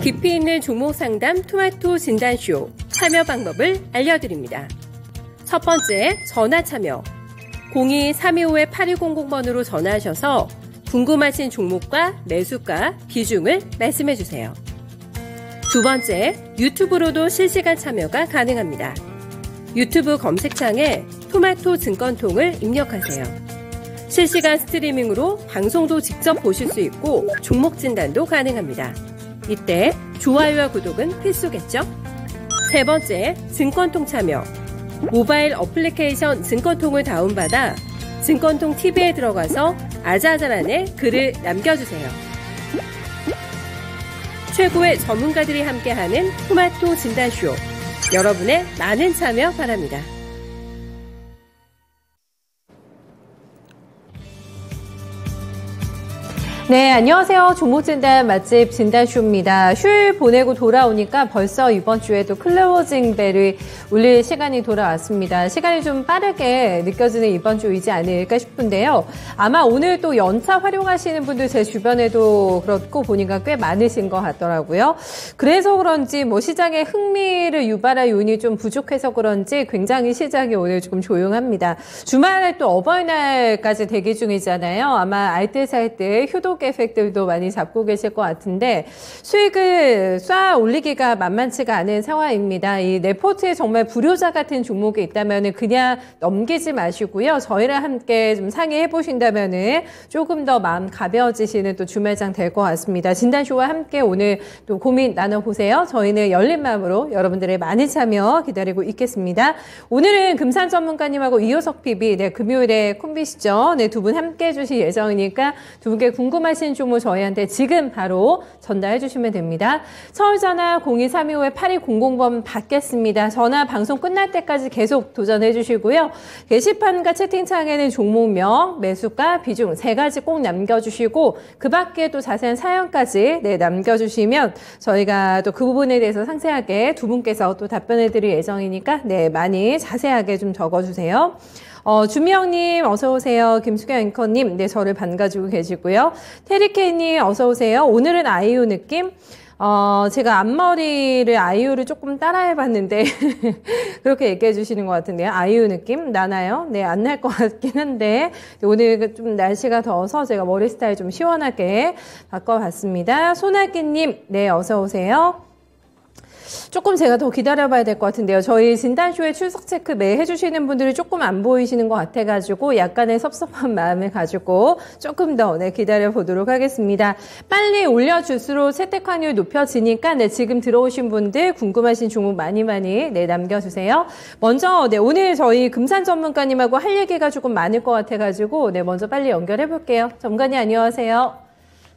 깊이 있는 종목 상담 토마토 진단쇼 참여 방법을 알려드립니다. 첫 번째, 전화 참여. 02-325-8200번으로 전화하셔서 궁금하신 종목과 매수가, 비중을 말씀해주세요. 두 번째, 유튜브로도 실시간 참여가 가능합니다. 유튜브 검색창에 토마토 증권통을 입력하세요. 실시간 스트리밍으로 방송도 직접 보실 수 있고 종목 진단도 가능합니다. 이때 좋아요와 구독은 필수겠죠? 세 번째, 증권통 참여. 모바일 어플리케이션 증권통을 다운받아 증권통 TV에 들어가서 아자아자란에 글을 남겨주세요. 최고의 전문가들이 함께하는 토마토 진단쇼. 여러분의 많은 참여 바랍니다. 네, 안녕하세요. 종목진단 맛집 진단쇼입니다. 휴일 보내고 돌아오니까 벌써 이번 주에도 클로징 벨이 울릴 시간이 돌아왔습니다. 시간이 좀 빠르게 느껴지는 이번 주이지 않을까 싶은데요. 아마 오늘 또 연차 활용하시는 분들 제 주변에도 그렇고 보니까 꽤 많으신 것 같더라고요. 그래서 그런지 뭐 시장에 흥미를 유발할 요인이 좀 부족해서 그런지 굉장히 시장이 오늘 조금 조용합니다. 주말에 또 어버이날까지 대기 중이잖아요. 아마 알뜰살뜰 효도 에펙들도 많이 잡고 계실 것 같은데 수익을 쏴 올리기가 만만치가 않은 상황입니다. 이 레포트에 정말 불효자 같은 종목이 있다면 그냥 넘기지 마시고요. 저희랑 함께 좀 상의해 보신다면 조금 더 마음 가벼워지시는 또 주말장 될 것 같습니다. 진단쇼와 함께 오늘 또 고민 나눠보세요. 저희는 열린 마음으로 여러분들의 많은 참여 기다리고 있겠습니다. 오늘은 금산 전문가님하고 이효석 PB, 금요일에 콤비시죠. 두 분 함께 해주실 예정이니까 두 분께 궁금하신 종목 저희한테 지금 바로 전달해 주시면 됩니다. 서울전화 02-325-8200번 받겠습니다. 전화 방송 끝날 때까지 계속 도전해 주시고요. 게시판과 채팅창에는 종목명, 매수가, 비중 세 가지 꼭 남겨주시고 그 밖에 또 자세한 사연까지 남겨주시면 저희가 또 그 부분에 대해서 상세하게 두 분께서 또 답변해 드릴 예정이니까 많이 자세하게 좀 적어주세요. 주미영님 어서오세요. 김수경 앵커님 저를 반가주고 계시고요. 테리케이님 어서오세요. 오늘은 아이유 느낌? 제가 앞머리를 아이유를 조금 따라해봤는데 그렇게 얘기해 주시는 것 같은데요. 아이유 느낌 나나요? 안 날 것 같긴 한데 오늘 좀 날씨가 더워서 제가 머리 스타일 좀 시원하게 바꿔봤습니다. 소나기님 어서오세요. 조금 제가 더 기다려봐야 될 것 같은데요. 저희 진단쇼에 출석 체크 매 해주시는 분들이 조금 안 보이시는 것 같아가지고 약간의 섭섭한 마음을 가지고 조금 더 기다려보도록 하겠습니다. 빨리 올려줄수록 채택 확률 높여지니까 지금 들어오신 분들 궁금하신 종목 많이 남겨주세요. 먼저 오늘 저희 금산 전문가님하고 할 얘기가 조금 많을 것 같아가지고 먼저 빨리 연결해볼게요. 전문가님 안녕하세요.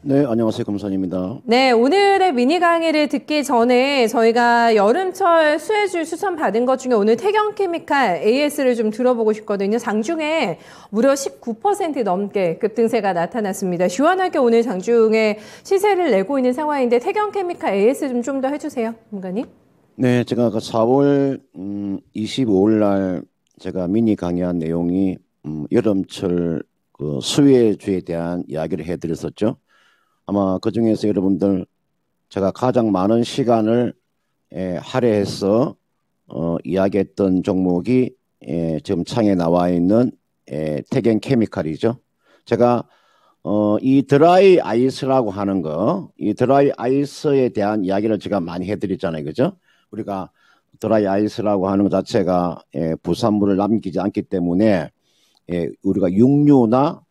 네, 안녕하세요. 금산입니다. 네, 오늘의 미니 강의를 듣기 전에 저희가 여름철 수혜주 추천 받은 것 중에 오늘 태경케미칼 AS를 좀 들어보고 싶거든요. 장중에 무려 19% 넘게 급등세가 나타났습니다. 시원하게 오늘 장중에 시세를 내고 있는 상황인데 태경케미칼 AS 좀 더 해주세요, 문가님. 네, 제가 4월 25일 날 제가 미니 강의한 내용이 여름철 그 수혜주에 대한 이야기를 해드렸었죠. 아마 그 중에서 여러분들 제가 가장 많은 시간을 할애해서 이야기했던 종목이 지금 창에 나와 있는 태경케미칼이죠. 제가 이 드라이 아이스라고 하는 이 드라이 아이스에 대한 이야기를 제가 많이 해드렸잖아요, 그죠? 우리가 드라이 아이스라고 하는 것 자체가 부산물을 남기지 않기 때문에 우리가 육류나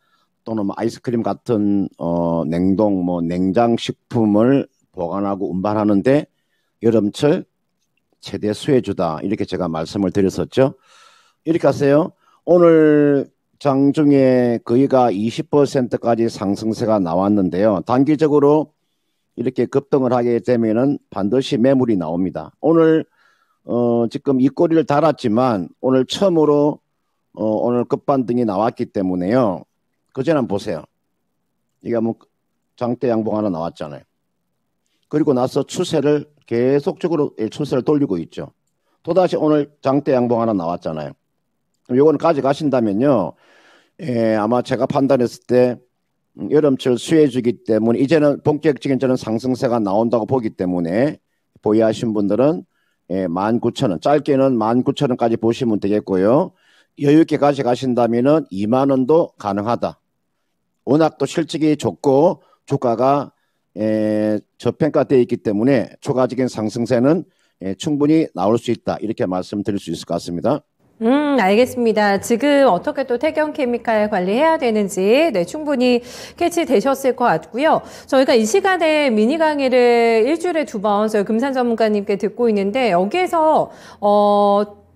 또는 아이스크림 같은 냉동 냉장 식품을 보관하고 운반하는데 여름철 최대 수혜주다 이렇게 제가 말씀을 드렸었죠. 이렇게 하세요. 오늘 장중에 거의가 20%까지 상승세가 나왔는데요. 단기적으로 이렇게 급등을 하게 되면은 반드시 매물이 나옵니다. 오늘 지금 이 꼬리를 달았지만 오늘 처음으로 오늘 급반등이 나왔기 때문에요. 그전에 보세요. 이게 장대 양봉 하나 나왔잖아요. 그리고 나서 추세를 계속적으로 추세를 돌리고 있죠. 또다시 오늘 장대 양봉 하나 나왔잖아요. 그럼 요거는 가져가신다면요. 아마 제가 판단했을 때 여름철 수혜주기 때문에 이제는 본격적인 저는 상승세가 나온다고 보기 때문에 보유하신 분들은 19,000원, 짧게는 19,000원까지 보시면 되겠고요. 여유있게 가져가신다면 2만 원도 가능하다. 워낙 또 실적이 좋고 주가가 저평가되어 있기 때문에 추가적인 상승세는 충분히 나올 수 있다. 이렇게 말씀드릴 수 있을 것 같습니다. 알겠습니다. 지금 어떻게 또 태경케미칼 관리해야 되는지 충분히 캐치되셨을 것 같고요. 저희가 이 시간에 미니 강의를 일주일에 2번 저희 금산 전문가님께 듣고 있는데 여기에서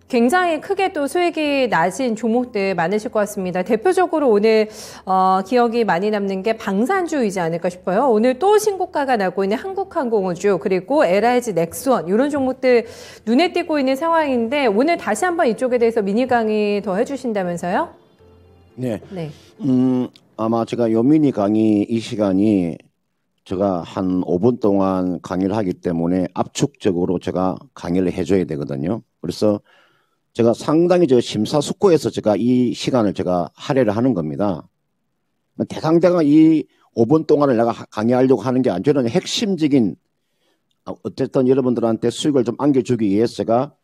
굉장히 크게 또 수익이 나신 종목들 많으실 것 같습니다. 대표적으로 오늘 기억이 많이 남는 게 방산주이지 않을까 싶어요. 오늘 또 신고가가 나고 있는 한국항공우주 그리고 LIG 넥스원 이런 종목들 눈에 띄고 있는 상황인데 오늘 다시 한번 이쪽에 대해서 미니 강의 더 해주신다면서요? 네. 아마 제가 요 미니 강의 이 시간이 제가 한 5분 동안 강의를 하기 때문에 압축적으로 제가 강의를 해줘야 되거든요. 그래서 제가 상당히 심사숙고해서 제가 이 시간을 제가 할애를 하는 겁니다. 대상대가 이 5분 동안을 내가 강의하려고 하는 게 아니라 저는 핵심적인 어쨌든 여러분들한테 수익을 좀 안겨주기 위해서 제가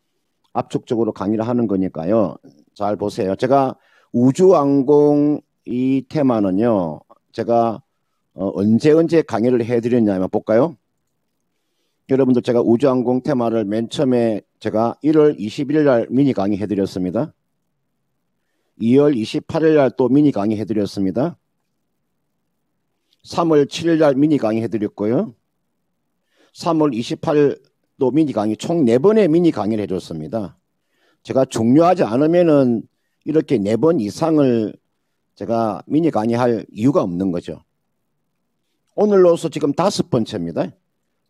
압축적으로 강의를 하는 거니까요. 잘 보세요. 제가 우주항공 이 테마는요. 제가 언제 강의를 해드렸냐면 볼까요? 여러분들 제가 우주항공 테마를 맨 처음에 제가 1월 21일 날 미니 강의 해드렸습니다. 2월 28일 날 또 미니 강의 해드렸습니다. 3월 7일 날 미니 강의 해드렸고요. 3월 28일 또 미니 강의 총 4번의 미니 강의를 해줬습니다. 제가 종료하지 않으면은 이렇게 4번 이상을 제가 미니 강의할 이유가 없는 거죠. 오늘로서 지금 5번째입니다.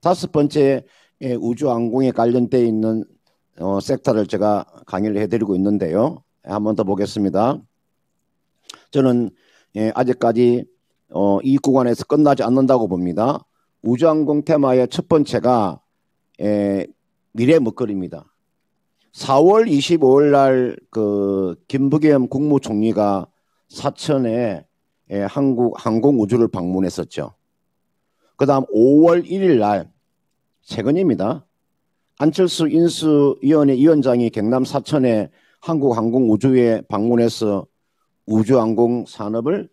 5번째 우주항공에 관련되어 있는 섹터를 제가 강의를 해드리고 있는데요. 한 번 더 보겠습니다. 저는 아직까지 이 구간에서 끝나지 않는다고 봅니다. 우주항공 테마의 첫 번째가 미래 먹거리입니다. 4월 25일 날 그 김부겸 국무총리가 사천에 한국 항공우주를 방문했었죠. 그 다음 5월 1일 날 최근입니다. 안철수 인수위원회 위원장이 경남 사천에 한국항공우주에 방문해서 우주항공 산업을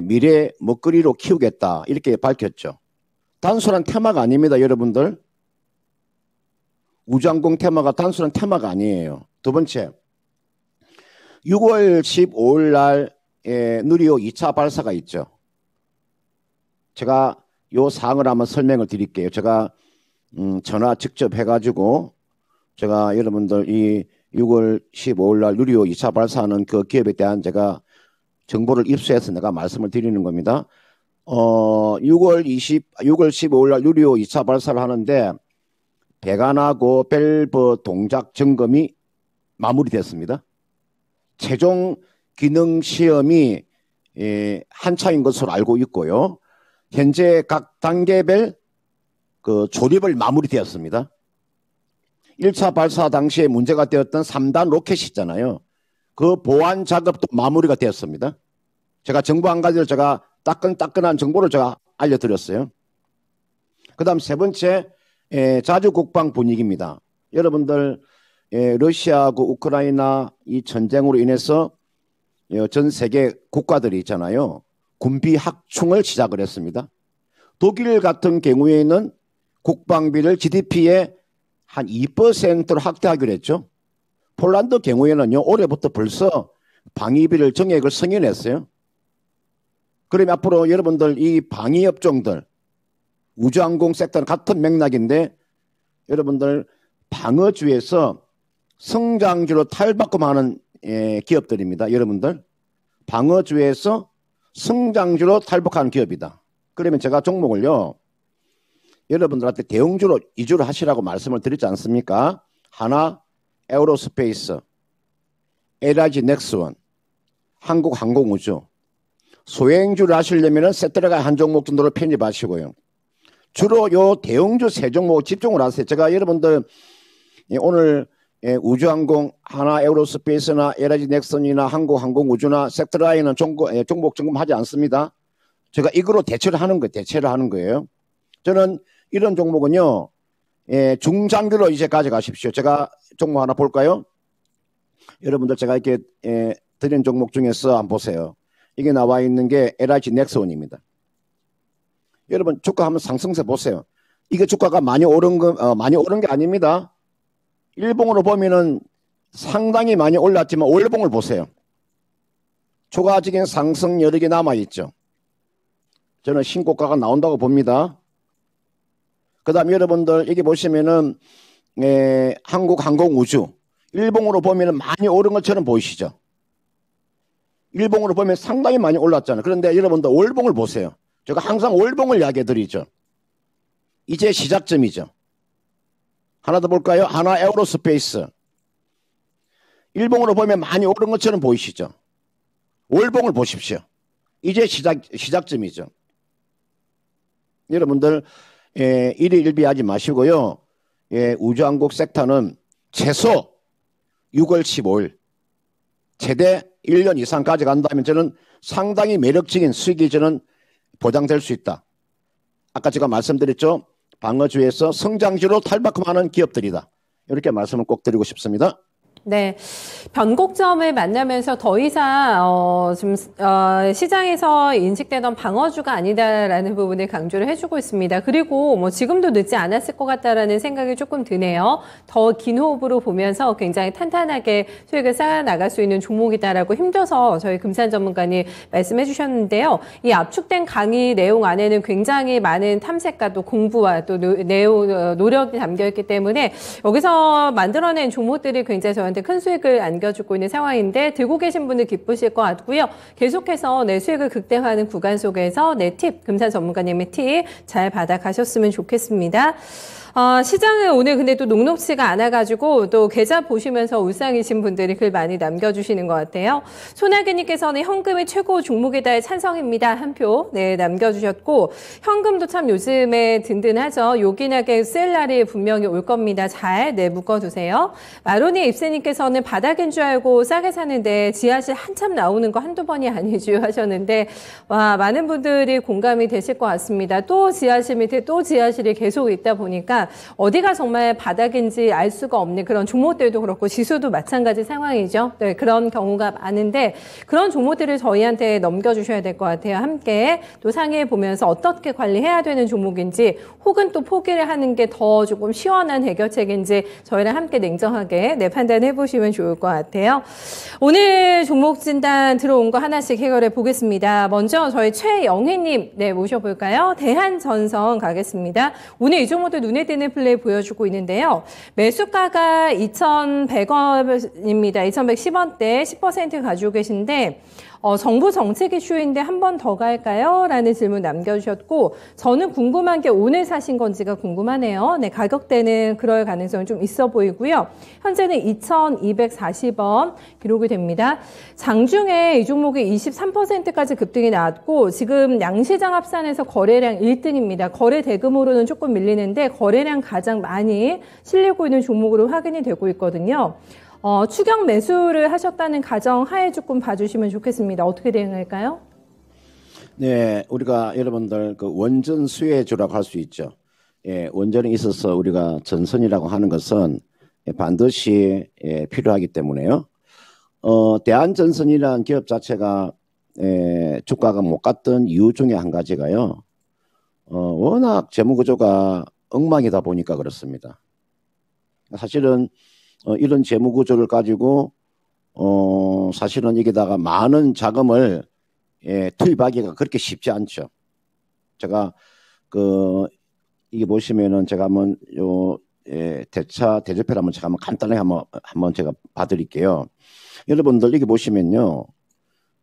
미래 먹거리로 키우겠다 이렇게 밝혔죠. 단순한 테마가 아닙니다. 여러분들. 우주항공 테마가 단순한 테마가 아니에요. 두 번째, 6월 15일 날 누리호 2차 발사가 있죠. 제가 요 사항을 한번 설명을 드릴게요. 제가 전화 직접 해가지고 제가 여러분들 이 6월 15일 날 누리호 2차 발사하는 그 기업에 대한 제가 정보를 입수해서 내가 말씀을 드리는 겁니다. 6월 15일 날 누리호 2차 발사를 하는데 배관하고 밸브 동작 점검이 마무리됐습니다. 최종 기능 시험이 한차인 것으로 알고 있고요. 현재 각 단계별 그 조립을 마무리되었습니다. 1차 발사 당시에 문제가 되었던 3단 로켓이 있잖아요. 그 보완 작업도 마무리가 되었습니다. 제가 정보 한 가지를 제가 따끈따끈한 정보를 제가 알려드렸어요. 그 다음 세 번째 자주 국방 분위기입니다. 여러분들 러시아하고 우크라이나 이 전쟁으로 인해서 전 세계 국가들이 있잖아요. 군비 확충을 시작을 했습니다. 독일 같은 경우에는 국방비를 GDP의 한 2%로 확대하기로 했죠. 폴란드 경우에는요. 올해부터 벌써 방위비를 정액을 승인했어요. 그러면 앞으로 여러분들 이 방위업종들 우주항공 섹터는 같은 맥락인데 여러분들 방어주에서 성장주로 탈바꿈하는 기업들입니다. 여러분들 방어주에서 성장주로 탈바꿈하는 기업이다. 그러면 제가 종목을요. 여러분들한테 대형주로 이주를 하시라고 말씀을 드리지 않습니까? 하나 에어로스페이스, LIG 넥스원, 한국항공우주. 소행주를 하시려면 세트라가 한 종목 정도로 편입하시고요. 주로 요 대형주 세 종목 집중을 하세요. 제가 여러분들 오늘 우주항공, 하나 에어로스페이스나 LIG 넥슨이나 한국항공우주나 섹터라인은 종목 점검하지 않습니다. 제가 이거로 대체를 하는 거예요. 저는 이런 종목은요, 중장기로 이제 가져가십시오. 제가 종목 하나 볼까요? 여러분들 제가 이렇게 드린 종목 중에서 한번 보세요. 이게 나와 있는 게 LIG 넥스원입니다. 여러분 주가 한번 상승세 보세요. 이게 주가가 많이 오른 게 아닙니다. 일봉으로 보면은 상당히 많이 올랐지만 월봉을 보세요. 초과적인 상승 여력이 남아있죠. 저는 신고가가 나온다고 봅니다. 그 다음 여러분들 여기 보시면은 한국항공우주 일봉으로 보면은 많이 오른 것처럼 보이시죠. 일봉으로 보면 상당히 많이 올랐잖아요. 그런데 여러분들 월봉을 보세요. 제가 항상 월봉을 이야기해 드리죠. 이제 시작점이죠. 하나 더 볼까요? 하나 에어로스페이스. 일봉으로 보면 많이 오른 것처럼 보이시죠. 월봉을 보십시오. 이제 시작점이죠. 여러분들 일희일비하지 마시고요. 우주항공 섹터는 최소 6월 15일 최대 1년 이상 가져간다면 저는 상당히 매력적인 수익이 저는 보장될 수 있다. 아까 제가 말씀드렸죠. 방어주에서 성장주로 탈바꿈하는 기업들이다. 이렇게 말씀을 꼭 드리고 싶습니다. 네, 변곡점을 만나면서 더 이상 시장에서 인식되던 방어주가 아니다라는 부분을 강조를 해주고 있습니다. 그리고 뭐 지금도 늦지 않았을 것 같다라는 생각이 조금 드네요. 더 긴 호흡으로 보면서 굉장히 탄탄하게 수익을 쌓아 나갈 수 있는 종목이다라고 힘줘서 저희 금산 전문가님 말씀해 주셨는데요. 이 압축된 강의 내용 안에는 굉장히 많은 탐색과 또 공부와 또 노력이 담겨 있기 때문에 여기서 만들어낸 종목들이 굉장히 저한테 큰 수익을 안겨주고 있는 상황인데 들고 계신 분들 기쁘실 것 같고요. 계속해서 내 수익을 극대화하는 구간 속에서 내 팁, 금산 전문가님의 팁 잘 받아가셨으면 좋겠습니다. 시장은 오늘 근데 또 녹록지가 않아가지고 또 계좌 보시면서 울상이신 분들이 글 많이 남겨주시는 것 같아요. 손아귀님께서는 현금이 최고 종목이다의 찬성입니다. 한 표 남겨주셨고 현금도 참 요즘에 든든하죠. 요긴하게 쓸 날이 분명히 올 겁니다. 잘 묶어두세요. 마로니 입세님께서는 바닥인 줄 알고 싸게 사는데 지하실 한참 나오는 거 한두 번이 아니죠 하셨는데 와 많은 분들이 공감이 되실 것 같습니다. 또 지하실 밑에 또 지하실이 계속 있다 보니까 어디가 정말 바닥인지 알 수가 없는 그런 종목들도 그렇고 지수도 마찬가지 상황이죠. 네, 그런 경우가 많은데 그런 종목들을 저희한테 넘겨주셔야 될 것 같아요. 함께 또 상의해 보면서 어떻게 관리해야 되는 종목인지 혹은 또 포기를 하는 게 더 조금 시원한 해결책인지 저희랑 함께 냉정하게 판단해 보시면 좋을 것 같아요. 오늘 종목 진단 들어온 거 하나씩 해결해 보겠습니다. 먼저 저희 최영희님 모셔볼까요? 대한전선 가겠습니다. 오늘 이 종목도 눈에 띄는 플레이 보여주고 있는데요. 매수가가 2,100원입니다. 2,110원대 10% 가지고 계신데 정부 정책 이슈인데 한 번 더 갈까요? 라는 질문 남겨주셨고 저는 궁금한 게 오늘 사신 건지가 궁금하네요. 네, 가격대는 그럴 가능성이 좀 있어 보이고요. 현재는 2,240원 기록이 됩니다. 장중에 이 종목이 23%까지 급등이 나왔고 지금 양시장 합산에서 거래량 1등입니다. 거래 대금으로는 조금 밀리는데 거래량 가장 많이 실리고 있는 종목으로 확인이 되고 있거든요. 추격 매수를 하셨다는 가정 하에 조금 봐주시면 좋겠습니다. 어떻게 대응할까요? 네, 우리가 여러분들 그 원전 수혜주라고 할 수 있죠. 원전에 있어서 우리가 전선이라고 하는 것은 반드시 필요하기 때문에요. 대한전선이라는 기업 자체가 주가가 못 갔던 이유 중에 한 가지가요. 워낙 재무구조가 엉망이다 보니까 그렇습니다. 사실은 이런 재무구조를 가지고 사실은 여기다가 많은 자금을 투입하기가 그렇게 쉽지 않죠. 제가 이게 보시면은 제가 한번 대조표를 한번 제가 한번 간단하게 한번 제가 봐드릴게요. 여러분들 여기 보시면요,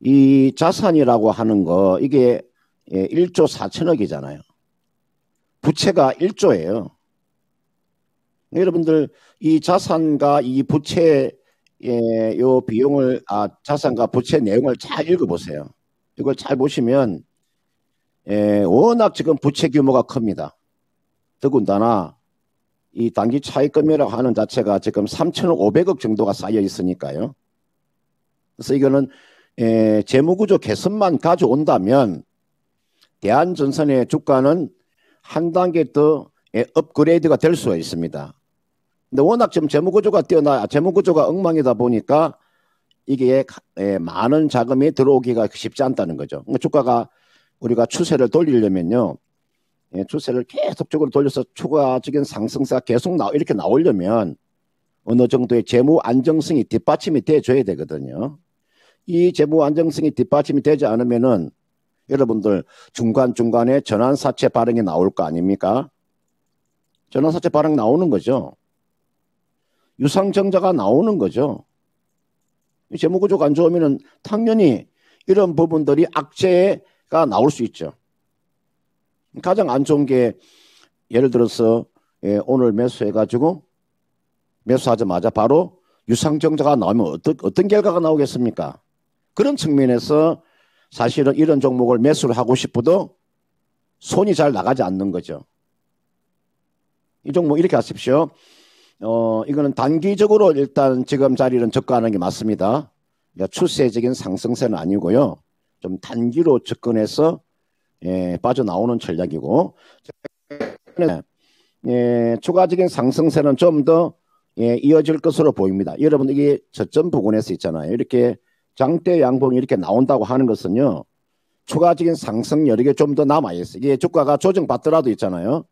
이 자산이라고 하는 거 이게 1조 4천억이잖아요. 부채가 1조예요. 여러분들 이 자산과 이 부채의 요 비용을 자산과 부채 내용을 잘 읽어보세요. 이걸 잘 보시면 워낙 지금 부채 규모가 큽니다. 더군다나 이 단기 차익금이라고 하는 자체가 지금 3,500억 정도가 쌓여 있으니까요. 그래서 이거는 재무구조 개선만 가져온다면 대한전선의 주가는 한 단계 더 업그레이드가 될 수가 있습니다. 근데 워낙 지금 재무구조가 엉망이다 보니까 이게 많은 자금이 들어오기가 쉽지 않다는 거죠. 그러니까 주가가 우리가 추세를 돌리려면요, 추세를 계속적으로 돌려서 추가적인 상승세가 계속 이렇게 나오려면 어느 정도의 재무 안정성이 뒷받침이 돼줘야 되거든요. 이 재무 안정성이 뒷받침이 되지 않으면은 여러분들 중간중간에 전환사채 발행이 나올 거 아닙니까? 전환사채 발행 나오는 거죠. 유상증자가 나오는 거죠. 재무구조가 안 좋으면은 당연히 이런 부분들이 악재가 나올 수 있죠. 가장 안 좋은 게 예를 들어서 오늘 매수해가지고 매수하자마자 바로 유상증자가 나오면 어떤 결과가 나오겠습니까? 그런 측면에서 사실은 이런 종목을 매수를 하고 싶어도 손이 잘 나가지 않는 거죠. 이 종목 이렇게 하십시오. 이거는 단기적으로 일단 지금 자리는 접근하는 게 맞습니다. 추세적인 상승세는 아니고요. 좀 단기로 접근해서 빠져나오는 전략이고, 추가적인 상승세는 좀 더 이어질 것으로 보입니다. 여러분 이게 저점 부근에서 있잖아요. 이렇게 장대 양봉이 이렇게 나온다고 하는 것은요, 추가적인 상승 여력이 좀 더 남아있어요. 이게 주가가 조정받더라도 있잖아요.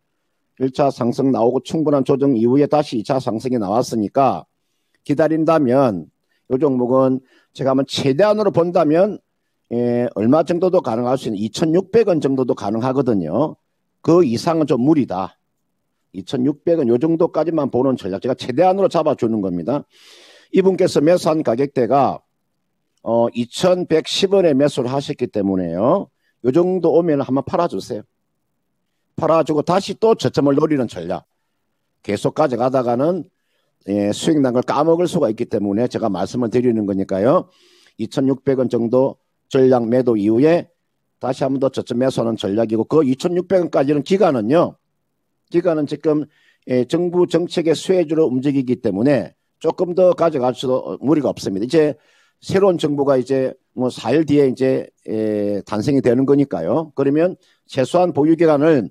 1차 상승 나오고 충분한 조정 이후에 다시 2차 상승이 나왔으니까 기다린다면 이 종목은 제가 한번 최대한으로 본다면 얼마 정도도 가능할 수 있는 2,600원 정도도 가능하거든요. 그 이상은 좀 무리다. 2,600원 요 정도까지만 보는 전략 제가 최대한으로 잡아주는 겁니다. 이분께서 매수한 가격대가 2,110원에 매수를 하셨기 때문에요. 요 정도 오면 한번 팔아주세요. 팔아주고 다시 또 저점을 노리는 전략. 계속 가져가다가는 수익 난 걸 까먹을 수가 있기 때문에 제가 말씀을 드리는 거니까요. 2,600원 정도 전략 매도 이후에 다시 한 번 더 저점 매수하는 전략이고, 그 2,600원까지는 기간은 지금 정부 정책의 수혜주로 움직이기 때문에 조금 더 가져갈 수도 무리가 없습니다. 이제 새로운 정부가 이제 뭐 4일 뒤에 이제 탄생이 되는 거니까요. 그러면 최소한 보유 기간을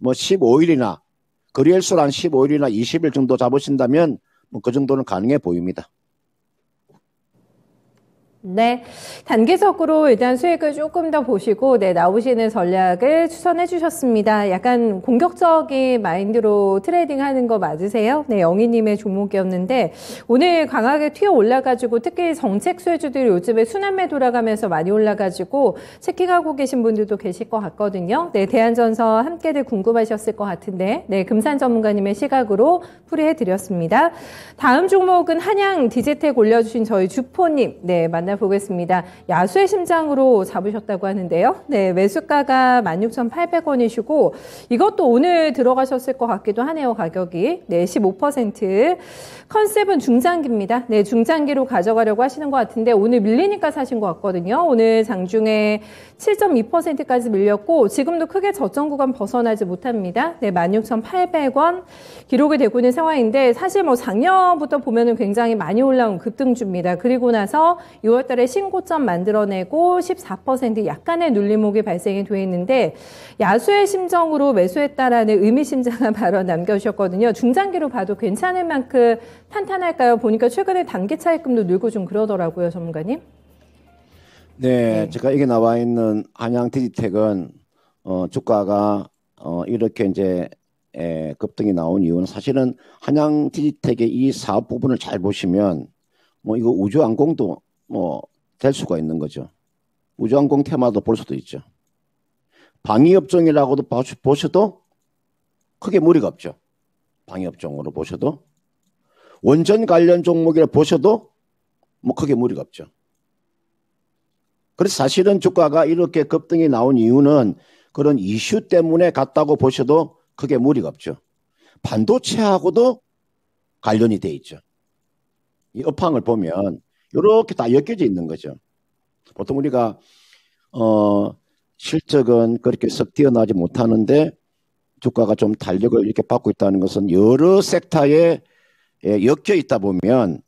뭐 15일이나 거래일수로 한 15일이나 20일 정도 잡으신다면 뭐 그 정도는 가능해 보입니다. 네, 단기적으로 일단 수익을 조금 더 보시고 나오시는 전략을 추천해 주셨습니다. 약간 공격적인 마인드로 트레이딩하는 거 맞으세요? 네, 영희님의 종목이었는데 오늘 강하게 튀어 올라가지고 특히 정책 수혜주들이 요즘에 순환매 돌아가면서 많이 올라가지고 체킹하고 계신 분들도 계실 것 같거든요. 네, 대한전선 함께들 궁금하셨을 것 같은데 금산 전문가님의 시각으로 풀이해 드렸습니다. 다음 종목은 한양 디지텍 올려주신 저희 주포님 만나보겠습니다. 야수의 심장으로 잡으셨다고 하는데요. 네, 매수가가 16,800원이시고 이것도 오늘 들어가셨을 것 같기도 하네요. 가격이 15%. 컨셉은 중장기입니다. 네, 중장기로 가져가려고 하시는 것 같은데 오늘 밀리니까 사신 것 같거든요. 오늘 장중에 7.2%까지 밀렸고 지금도 크게 저점 구간 벗어나지 못합니다. 네, 16,800원 기록이 되고 있는 상황인데 사실 뭐 작년부터 보면은 굉장히 많이 올라온 급등주입니다. 그리고 나서 6월 달에 신고점 만들어내고 14% 약간의 눌림목이 발생이 돼 있는데 야수의 심정으로 매수했다라는 의미심장한 발언 남겨주셨거든요. 중장기로 봐도 괜찮을 만큼 탄탄할까요? 보니까 최근에 단기 차익금도 늘고 좀 그러더라고요, 전문가님. 네, 제가 여기 나와 있는 한양 디지텍은 주가가 이렇게 이제 급등이 나온 이유는 사실은 한양 디지텍의 이 사업 부분을 잘 보시면 뭐 이거 우주항공도 뭐 될 수가 있는 거죠. 우주항공 테마도 볼 수도 있죠. 방위업종이라고도 보셔도 크게 무리가 없죠. 방위업종으로 보셔도 원전 관련 종목이라 보셔도 뭐 크게 무리가 없죠. 그래서 사실은 주가가 이렇게 급등이 나온 이유는 그런 이슈 때문에 갔다고 보셔도 크게 무리가 없죠. 반도체하고도 관련이 돼 있죠. 이 업황을 보면 이렇게 다 엮여져 있는 거죠. 보통 우리가 실적은 그렇게 썩 뛰어나지 못하는데 주가가 좀 탄력을 이렇게 받고 있다는 것은 여러 섹터에 엮여 있다 보면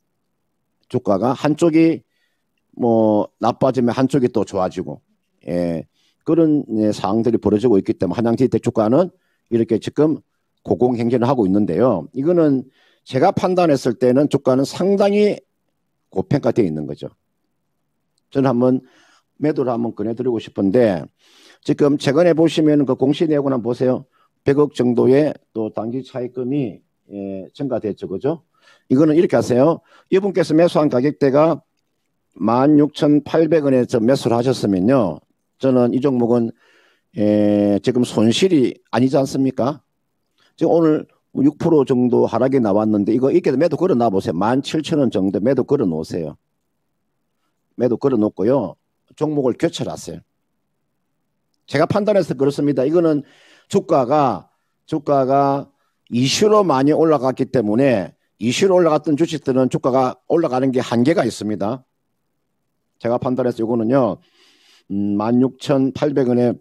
주가가 한쪽이 뭐 나빠지면 한쪽이 또 좋아지고 그런 사항들이 벌어지고 있기 때문에 한양지택 주가는 이렇게 지금 고공행진을 하고 있는데요. 이거는 제가 판단했을 때는 주가는 상당히 고평가되어 있는 거죠. 저는 한번 매도를 한번 꺼내드리고 싶은데 지금 최근에 보시면 그 공시 내역을 한번 보세요. 100억 정도의 또 단기 차익금이 증가됐죠. 그죠? 이거는 이렇게 하세요. 이분께서 매수한 가격대가 16,800원에 매수를 하셨으면요. 저는 이 종목은 지금 손실이 아니지 않습니까? 지금 오늘 6% 정도 하락이 나왔는데 이거 이렇게 매도 걸어 놔보세요. 17,000원 정도 매도 걸어 놓으세요. 매도 걸어 놓고요. 종목을 교체하세요. 제가 판단해서 그렇습니다. 이거는 주가가 이슈로 많이 올라갔기 때문에 이슈로 올라갔던 주식들은 주가가 올라가는 게 한계가 있습니다. 제가 판단해서 이거는요. 16,800원에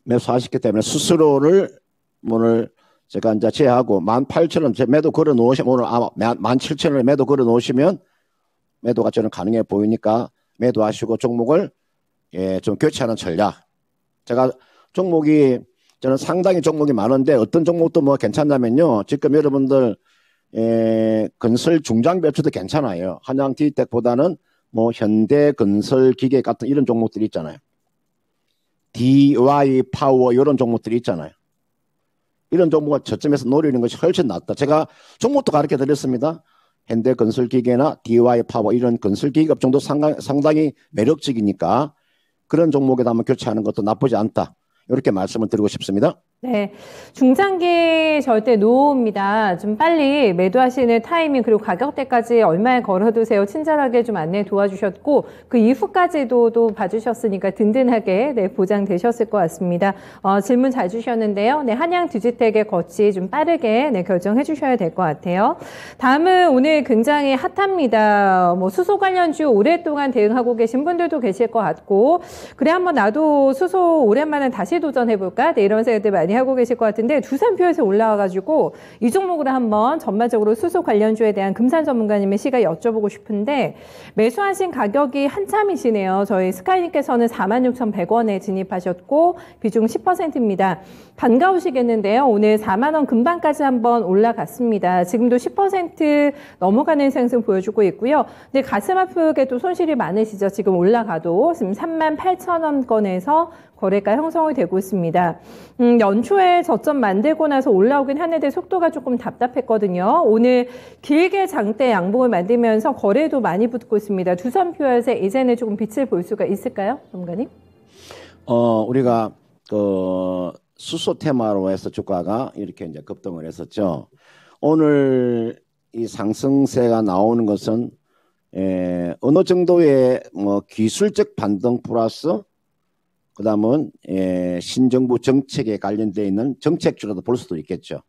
매수하셨기 때문에 스스로를 오늘 제가 이제 제하고 18,000원 매도 걸어 놓으시면 오늘 아마 17,000원에 매도 걸어 놓으시면 매도가 저는 가능해 보이니까 매도하시고 종목을 좀 교체하는 전략. 제가 종목이 저는 상당히 종목이 많은데 어떤 종목도 뭐 괜찮냐면요. 지금 여러분들 건설 중장비 업체도 괜찮아요. 한양디텍보다는 뭐 현대건설기계 같은 이런 종목들이 있잖아요. DY 파워 이런 종목들이 있잖아요. 이런 종목을 저점에서 노리는 것이 훨씬 낫다. 제가 종목도 가르쳐 드렸습니다. 현대건설기계나 DY 파워 이런 건설기계 업종도 상당히 매력적이니까 그런 종목에다 한번 교체하는 것도 나쁘지 않다. 이렇게 말씀을 드리고 싶습니다. 네, 중장기 절대 노입니다. 좀 빨리 매도하시는 타이밍 그리고 가격대까지 얼마에 걸어두세요. 친절하게 좀 안내 도와주셨고 그 이후까지도 또 봐주셨으니까 든든하게 보장되셨을 것 같습니다. 질문 잘 주셨는데요. 네, 한양 디지텍의 거치 좀 빠르게 결정해 주셔야 될 것 같아요. 다음은 오늘 굉장히 핫합니다. 뭐 수소 관련주 오랫동안 대응하고 계신 분들도 계실 것 같고 그래 한번 나도 수소 오랜만에 다시 도전해볼까? 네, 이런 생각들 많이 하고 계실 것 같은데 두산표에서 올라와가지고 이 종목으로 한번 전반적으로 수소 관련주에 대한 금산 전문가님의 시각 여쭤보고 싶은데 매수하신 가격이 한참이시네요. 저희 스카이님께서는 46,100원에 진입하셨고 비중 10%입니다. 반가우시겠는데요. 오늘 4만원 근방까지 한번 올라갔습니다. 지금도 10% 넘어가는 상승 보여주고 있고요. 근데 가슴 아프게도 손실이 많으시죠. 지금 올라가도 지금 38,000원권에서 거래가 형성이 되고 있습니다. 연초에 저점 만들고 나서 올라오긴 하는데 속도가 조금 답답했거든요. 오늘 길게 장대 양봉을 만들면서 거래도 많이 붙고 있습니다. 두산표에서 이제는 조금 빛을 볼 수가 있을까요? 전문가님? 우리가 수소 테마로 해서 주가가 이렇게 이제 급등을 했었죠. 오늘 이 상승세가 나오는 것은 어느 정도의 뭐 기술적 반등 플러스 그 다음은 신정부 정책에 관련되어 있는 정책주라도 볼 수도 있겠죠.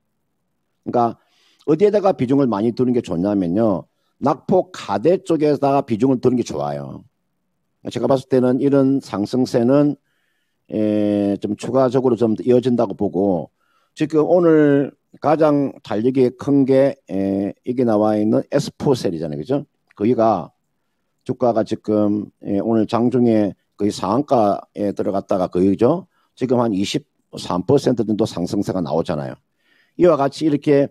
그러니까 어디에다가 비중을 많이 두는 게 좋냐면요. 낙폭 가대 쪽에다가 비중을 두는 게 좋아요. 제가 봤을 때는 이런 상승세는 좀 추가적으로 좀 이어진다고 보고 지금 오늘 가장 달리기 큰 게 이게 나와 있는 S4셀이잖아요. 그죠? 거기가 주가가 지금 오늘 장중에 거의 상한가에 들어갔다가 거의죠. 지금 한 23% 정도 상승세가 나오잖아요. 이와 같이 이렇게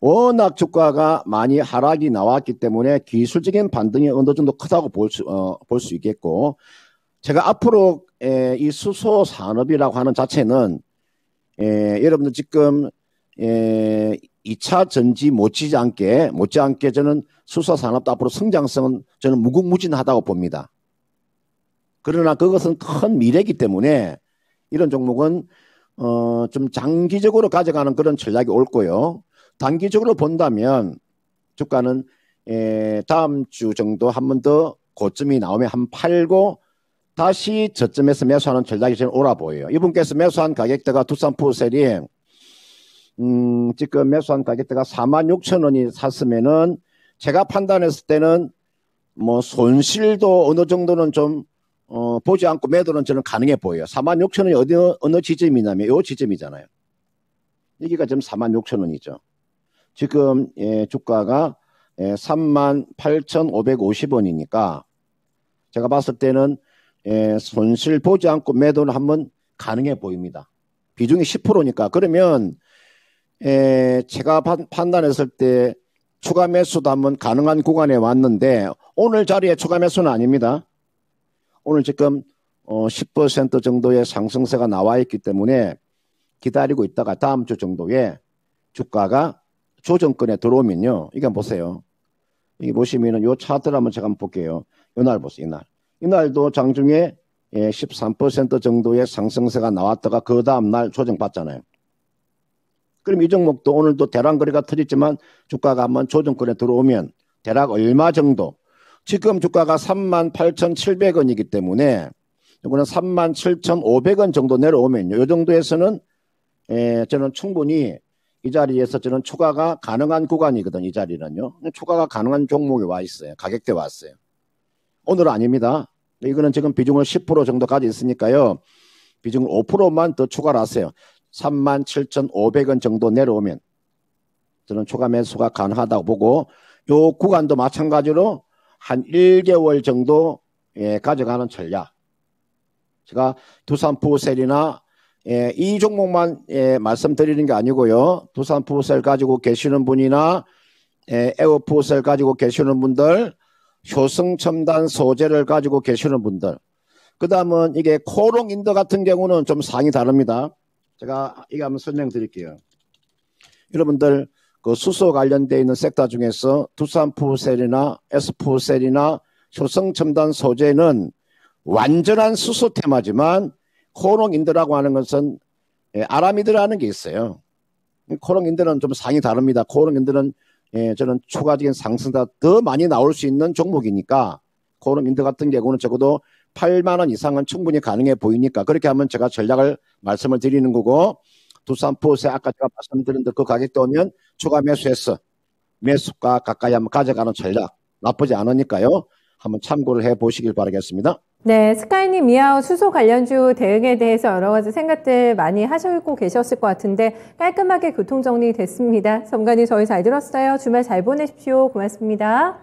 워낙 주가가 많이 하락이 나왔기 때문에 기술적인 반등이 어느 정도 크다고 볼 수 있겠고 제가 앞으로 이 수소 산업이라고 하는 자체는 여러분들 지금 2차 전지 못지않게 저는 수소 산업도 앞으로 성장성은 저는 무궁무진하다고 봅니다. 그러나 그것은 큰 미래이기 때문에 이런 종목은 좀 장기적으로 가져가는 그런 전략이 올 거요. 단기적으로 본다면 주가는 다음 주 정도 한 번 더 고점이 나오면 한 팔고 다시 저점에서 매수하는 전략이 저는 옳아 보여요. 이분께서 매수한 가격대가 두산포셀이 지금 매수한 가격대가 46,000원이 샀으면은 제가 판단했을 때는 뭐 손실도 어느 정도는 좀 보지 않고 매도는 저는 가능해 보여요. 46,000원이 어느 지점이냐면 이 지점이잖아요. 여기가 지금 46,000원이죠. 지금 주가가 38,550원이니까 제가 봤을 때는 손실 보지 않고 매도는 한번 가능해 보입니다. 비중이 10%니까. 그러면 제가 판단했을 때 추가 매수도 한번 가능한 구간에 왔는데 오늘 자리에 추가 매수는 아닙니다. 오늘 지금 10% 정도의 상승세가 나와 있기 때문에 기다리고 있다가 다음 주 정도에 주가가 조정권에 들어오면요. 이거 보세요. 여기 보시면은 요 차트를 한번 제가 한번 볼게요. 이날 보세요. 이날도 장중에 13% 정도의 상승세가 나왔다가 그 다음날 조정받잖아요. 그럼 이 종목도 오늘도 대량 거래가 터졌지만 주가가 한번 조정권에 들어오면 대략 얼마 정도? 지금 주가가 38,700원이기 때문에 이거는 37,500원 정도 내려오면요. 이 정도에서는 저는 충분히 이 자리에서 저는 추가가 가능한 구간이거든요. 이 자리는요. 추가가 가능한 종목이 와 있어요. 가격대 왔어요. 오늘은 아닙니다. 이거는 지금 비중을 10% 정도까지 있으니까요. 비중을 5%만 더 추가를 하세요. 37,500원 정도 내려오면 저는 추가 매수가 가능하다고 보고 요 구간도 마찬가지로 한 1개월 정도 가져가는 전략. 제가 두산포셀이나 이 종목만 말씀드리는 게 아니고요. 두산포셀 가지고 계시는 분이나 에어포셀 가지고 계시는 분들, 효성첨단 소재를 가지고 계시는 분들, 그 다음은 이게 코롱인더 같은 경우는 좀 상이 다릅니다. 제가 이거 한번 설명드릴게요. 여러분들 그 수소 관련되어 있는 섹터 중에서 두산포셀이나 에스포셀이나 효성첨단 소재는 완전한 수소 테마지만 코롱인더라고 하는 것은 아라미드라는 게 있어요. 코롱인더는 좀 상이 다릅니다. 코롱인더는 저는 추가적인 상승보다 더 많이 나올 수 있는 종목이니까 코롱인더 같은 경우는 적어도 8만 원 이상은 충분히 가능해 보이니까 그렇게 하면 제가 전략을 말씀을 드리는 거고 두산포세 아까 제가 말씀드린 그 가격대 오면 추가 매수해서 매수가 가까이 한번 가져가는 전략 나쁘지 않으니까요. 한번 참고를 해 보시길 바라겠습니다. 네, 스카이님, 미아웃 수소 관련주 대응에 대해서 여러 가지 생각들 많이 하시고 계셨을 것 같은데 깔끔하게 교통정리 됐습니다. 전문가님 저희 잘 들었어요. 주말 잘 보내십시오. 고맙습니다.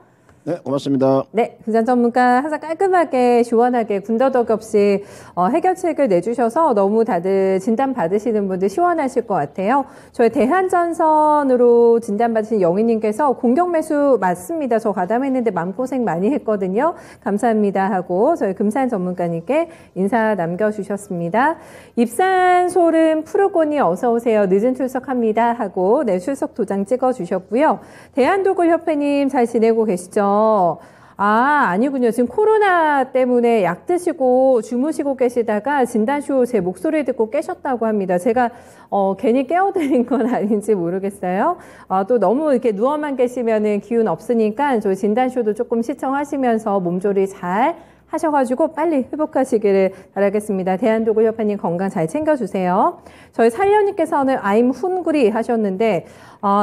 네, 고맙습니다. 네, 금산 전문가 항상 깔끔하게 시원하게 군더더기 없이 해결책을 내주셔서 너무 다들 진단받으시는 분들 시원하실 것 같아요. 저희 대한전선으로 진단받으신 영희님께서 공격 매수 맞습니다. 저 가담했는데 마음고생 많이 했거든요. 감사합니다 하고 저희 금산 전문가님께 인사 남겨주셨습니다. 입산소름 푸르고니 어서오세요. 늦은 출석합니다 하고 네, 출석 도장 찍어주셨고요. 대한도굴협회님 잘 지내고 계시죠? 아니군요. 지금 코로나 때문에 약 드시고 주무시고 계시다가 진단쇼 제 목소리 듣고 깨셨다고 합니다. 제가 괜히 깨워드린 건 아닌지 모르겠어요. 또 너무 이렇게 누워만 계시면은 기운 없으니까 저희 진단쇼도 조금 시청하시면서 몸조리 잘 하셔가지고 빨리 회복하시기를 바라겠습니다. 대한도굴협회님 건강 잘 챙겨주세요. 저희 살려님께서는 I'm 훈구리 하셨는데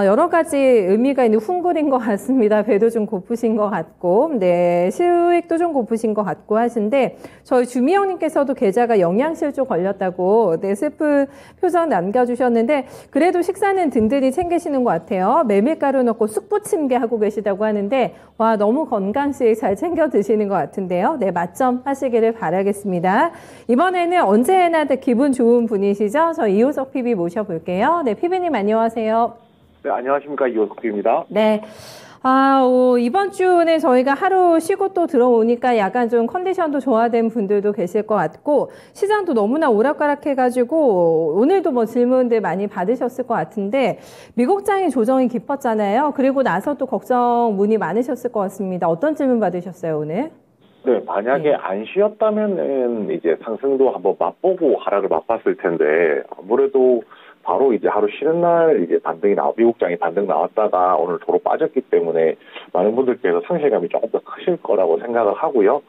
여러 가지 의미가 있는 훈구리인 것 같습니다. 배도 좀 고프신 것 같고 네 수익도 좀 고프신 것 같고 하신데 저희 주미영님께서도 계좌가 영양실조 걸렸다고 네 슬픈 표정 남겨주셨는데 그래도 식사는 든든히 챙기시는 것 같아요. 메밀가루 넣고 쑥부침개 하고 계시다고 하는데 와 너무 건강식 잘 챙겨 드시는 것 같은데요. 네 맞점 하시기를 바라겠습니다. 이번에는 언제나 기분 좋은 분이시죠? 저 이호석 PB 모셔볼게요. 네 PB님 안녕하세요. 네, 안녕하십니까. 이호석 PB입니다. 네. 이번 주는 저희가 하루 쉬고 또 들어오니까 약간 좀 컨디션도 좋아된 분들도 계실 것 같고 시장도 너무나 오락가락해가지고 오늘도 뭐 질문들 많이 받으셨을 것 같은데 미국장이 조정이 깊었잖아요. 그리고 나서 또 걱정 문의 많으셨을 것 같습니다. 어떤 질문 받으셨어요 오늘? 네, 만약에 안 쉬었다면은 이제 상승도 한번 맛보고 하락을 맛봤을 텐데 아무래도 바로 이제 하루 쉬는 날 이제 미국장이 반등 나왔다가 오늘 도로 빠졌기 때문에 많은 분들께서 상실감이 조금 더 크실 거라고 생각을 하고요.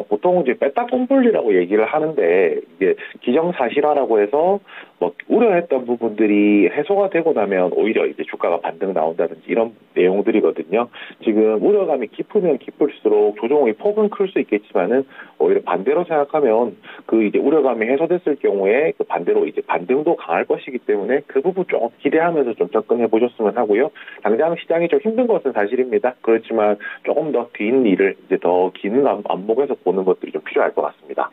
보통 이제 빼딱 꼼불리라고 얘기를 하는데 이게 기정사실화라고 해서 뭐 우려했던 부분들이 해소가 되고 나면 오히려 이제 주가가 반등 나온다든지 이런 내용들이거든요. 지금 우려감이 깊으면 깊을수록 조정의 폭은 클 수 있겠지만은 오히려 반대로 생각하면 그 이제 우려감이 해소됐을 경우에 그 반대로 이제 반등도 강할 것이기 때문에 그 부분 조금 기대하면서 좀 접근해 보셨으면 하고요. 당장 시장이 좀 힘든 것은 사실입니다. 그렇지만 조금 더 긴 일을 이제 더 긴 안목에서 보는 것들이 좀 필요할 것 같습니다.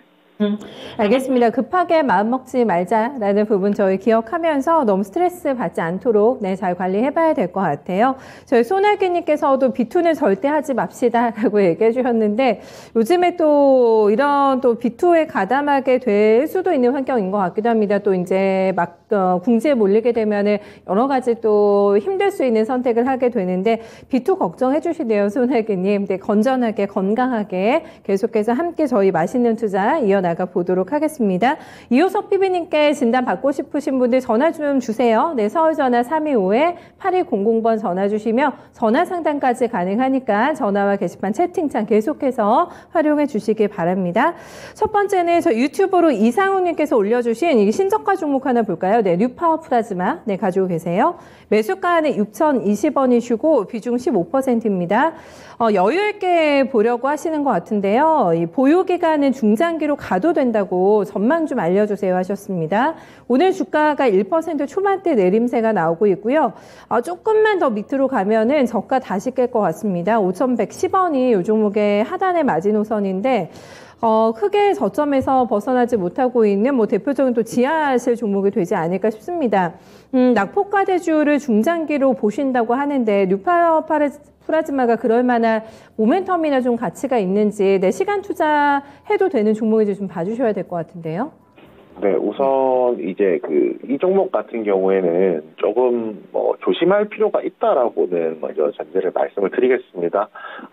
알겠습니다. 급하게 마음 먹지 말자라는 부분 저희 기억하면서 너무 스트레스 받지 않도록 잘 관리해봐야 될 것 같아요. 저희 소나기님께서도 B2는 절대 하지 맙시다라고 얘기해 주셨는데 요즘에 또 이런 또 B2에 가담하게 될 수도 있는 환경인 것 같기도 합니다. 또 이제 막 궁지에 몰리게 되면은 여러 가지 또 힘들 수 있는 선택을 하게 되는데 B2 걱정해 주시네요, 소나기님. 네, 건전하게 건강하게 계속해서 함께 저희 맛있는 투자 이어나가 보도록 하겠습니다. 이호석 PB님께 진단 받고 싶으신 분들 전화 좀 주세요. 네, 서울전화 325-8200번 전화 주시면 전화 상담까지 가능하니까 전화와 게시판 채팅창 계속해서 활용해 주시기 바랍니다. 첫 번째는 저 유튜브로 이상훈님께서 올려주신 이 신저가 종목 하나 볼까요? 네, 뉴파워 플라즈마. 네, 가지고 계세요. 매수가는 6,020원이시고 비중 15%입니다. 여유 있게 보려고 하시는 것 같은데요. 이 보유 기간은 중장기로 가도 된다고 전망 좀 알려주세요 하셨습니다. 오늘 주가가 1% 초반대 내림세가 나오고 있고요. 조금만 더 밑으로 가면은 저가 다시 깰 것 같습니다. 5,110원이 이 종목의 하단의 마지노선인데 크게 저점에서 벗어나지 못하고 있는 대표적인 또 지하실 종목이 되지 않을까 싶습니다. 낙폭과대주를 중장기로 보신다고 하는데 뉴파워 플라즈마가 그럴 만한 모멘텀이나 좀 가치가 있는지 시간 투자해도 되는 종목인지 좀 봐주셔야 될 것 같은데요. 네, 우선 이제 이 종목 같은 경우에는 조금 조심할 필요가 있다라고는 먼저 전제를 말씀을 드리겠습니다.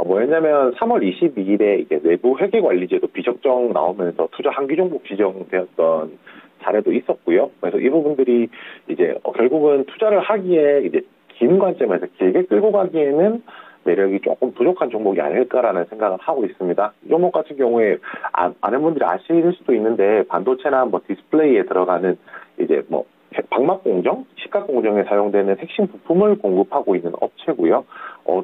뭐였냐면 3월 22일에 이제 내부 회계관리제도 비적정 나오면서 투자 한기 종목 지정되었던 사례도 있었고요. 그래서 이 부분들이 이제 결국은 투자를 하기에 이제 긴 관점에서 길게 끌고 가기에는 매력이 조금 부족한 종목이 아닐까라는 생각을 하고 있습니다. 이 종목 같은 경우에 아는 분들이 아실 수도 있는데 반도체나 디스플레이에 들어가는 이제 방막 공정, 식각 공정에 사용되는 핵심 부품을 공급하고 있는 업체고요.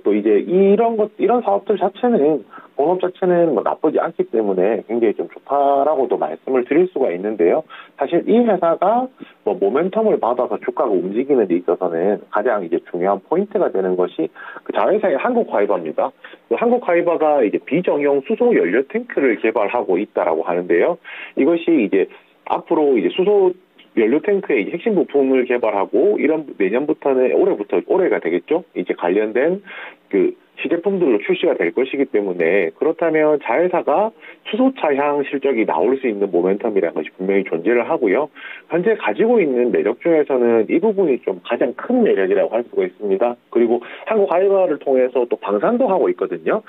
또 이제 이런 사업들 자체는 본업 자체는 나쁘지 않기 때문에 굉장히 좀 좋다라고도 말씀을 드릴 수가 있는데요. 사실 이 회사가 모멘텀을 받아서 주가가 움직이는 데 있어서는 가장 이제 중요한 포인트가 되는 것이 그 자회사의 한국화이버입니다. 그 한국화이버가 이제 비정형 수소 연료 탱크를 개발하고 있다라고 하는데요. 이것이 이제 앞으로 이제 수소 연료 탱크의 핵심 부품을 개발하고 내년부터는 올해가 되겠죠. 이제 관련된 시제품들로 출시가 될 것이기 때문에 그렇다면 자회사가 수소차향 실적이 나올 수 있는 모멘텀이라는 것이 분명히 존재를 하고요. 현재 가지고 있는 매력 중에서는 이 부분이 좀 가장 큰 매력이라고 할 수가 있습니다. 그리고 한국화이버를 통해서 또 방산도 하고 있거든요.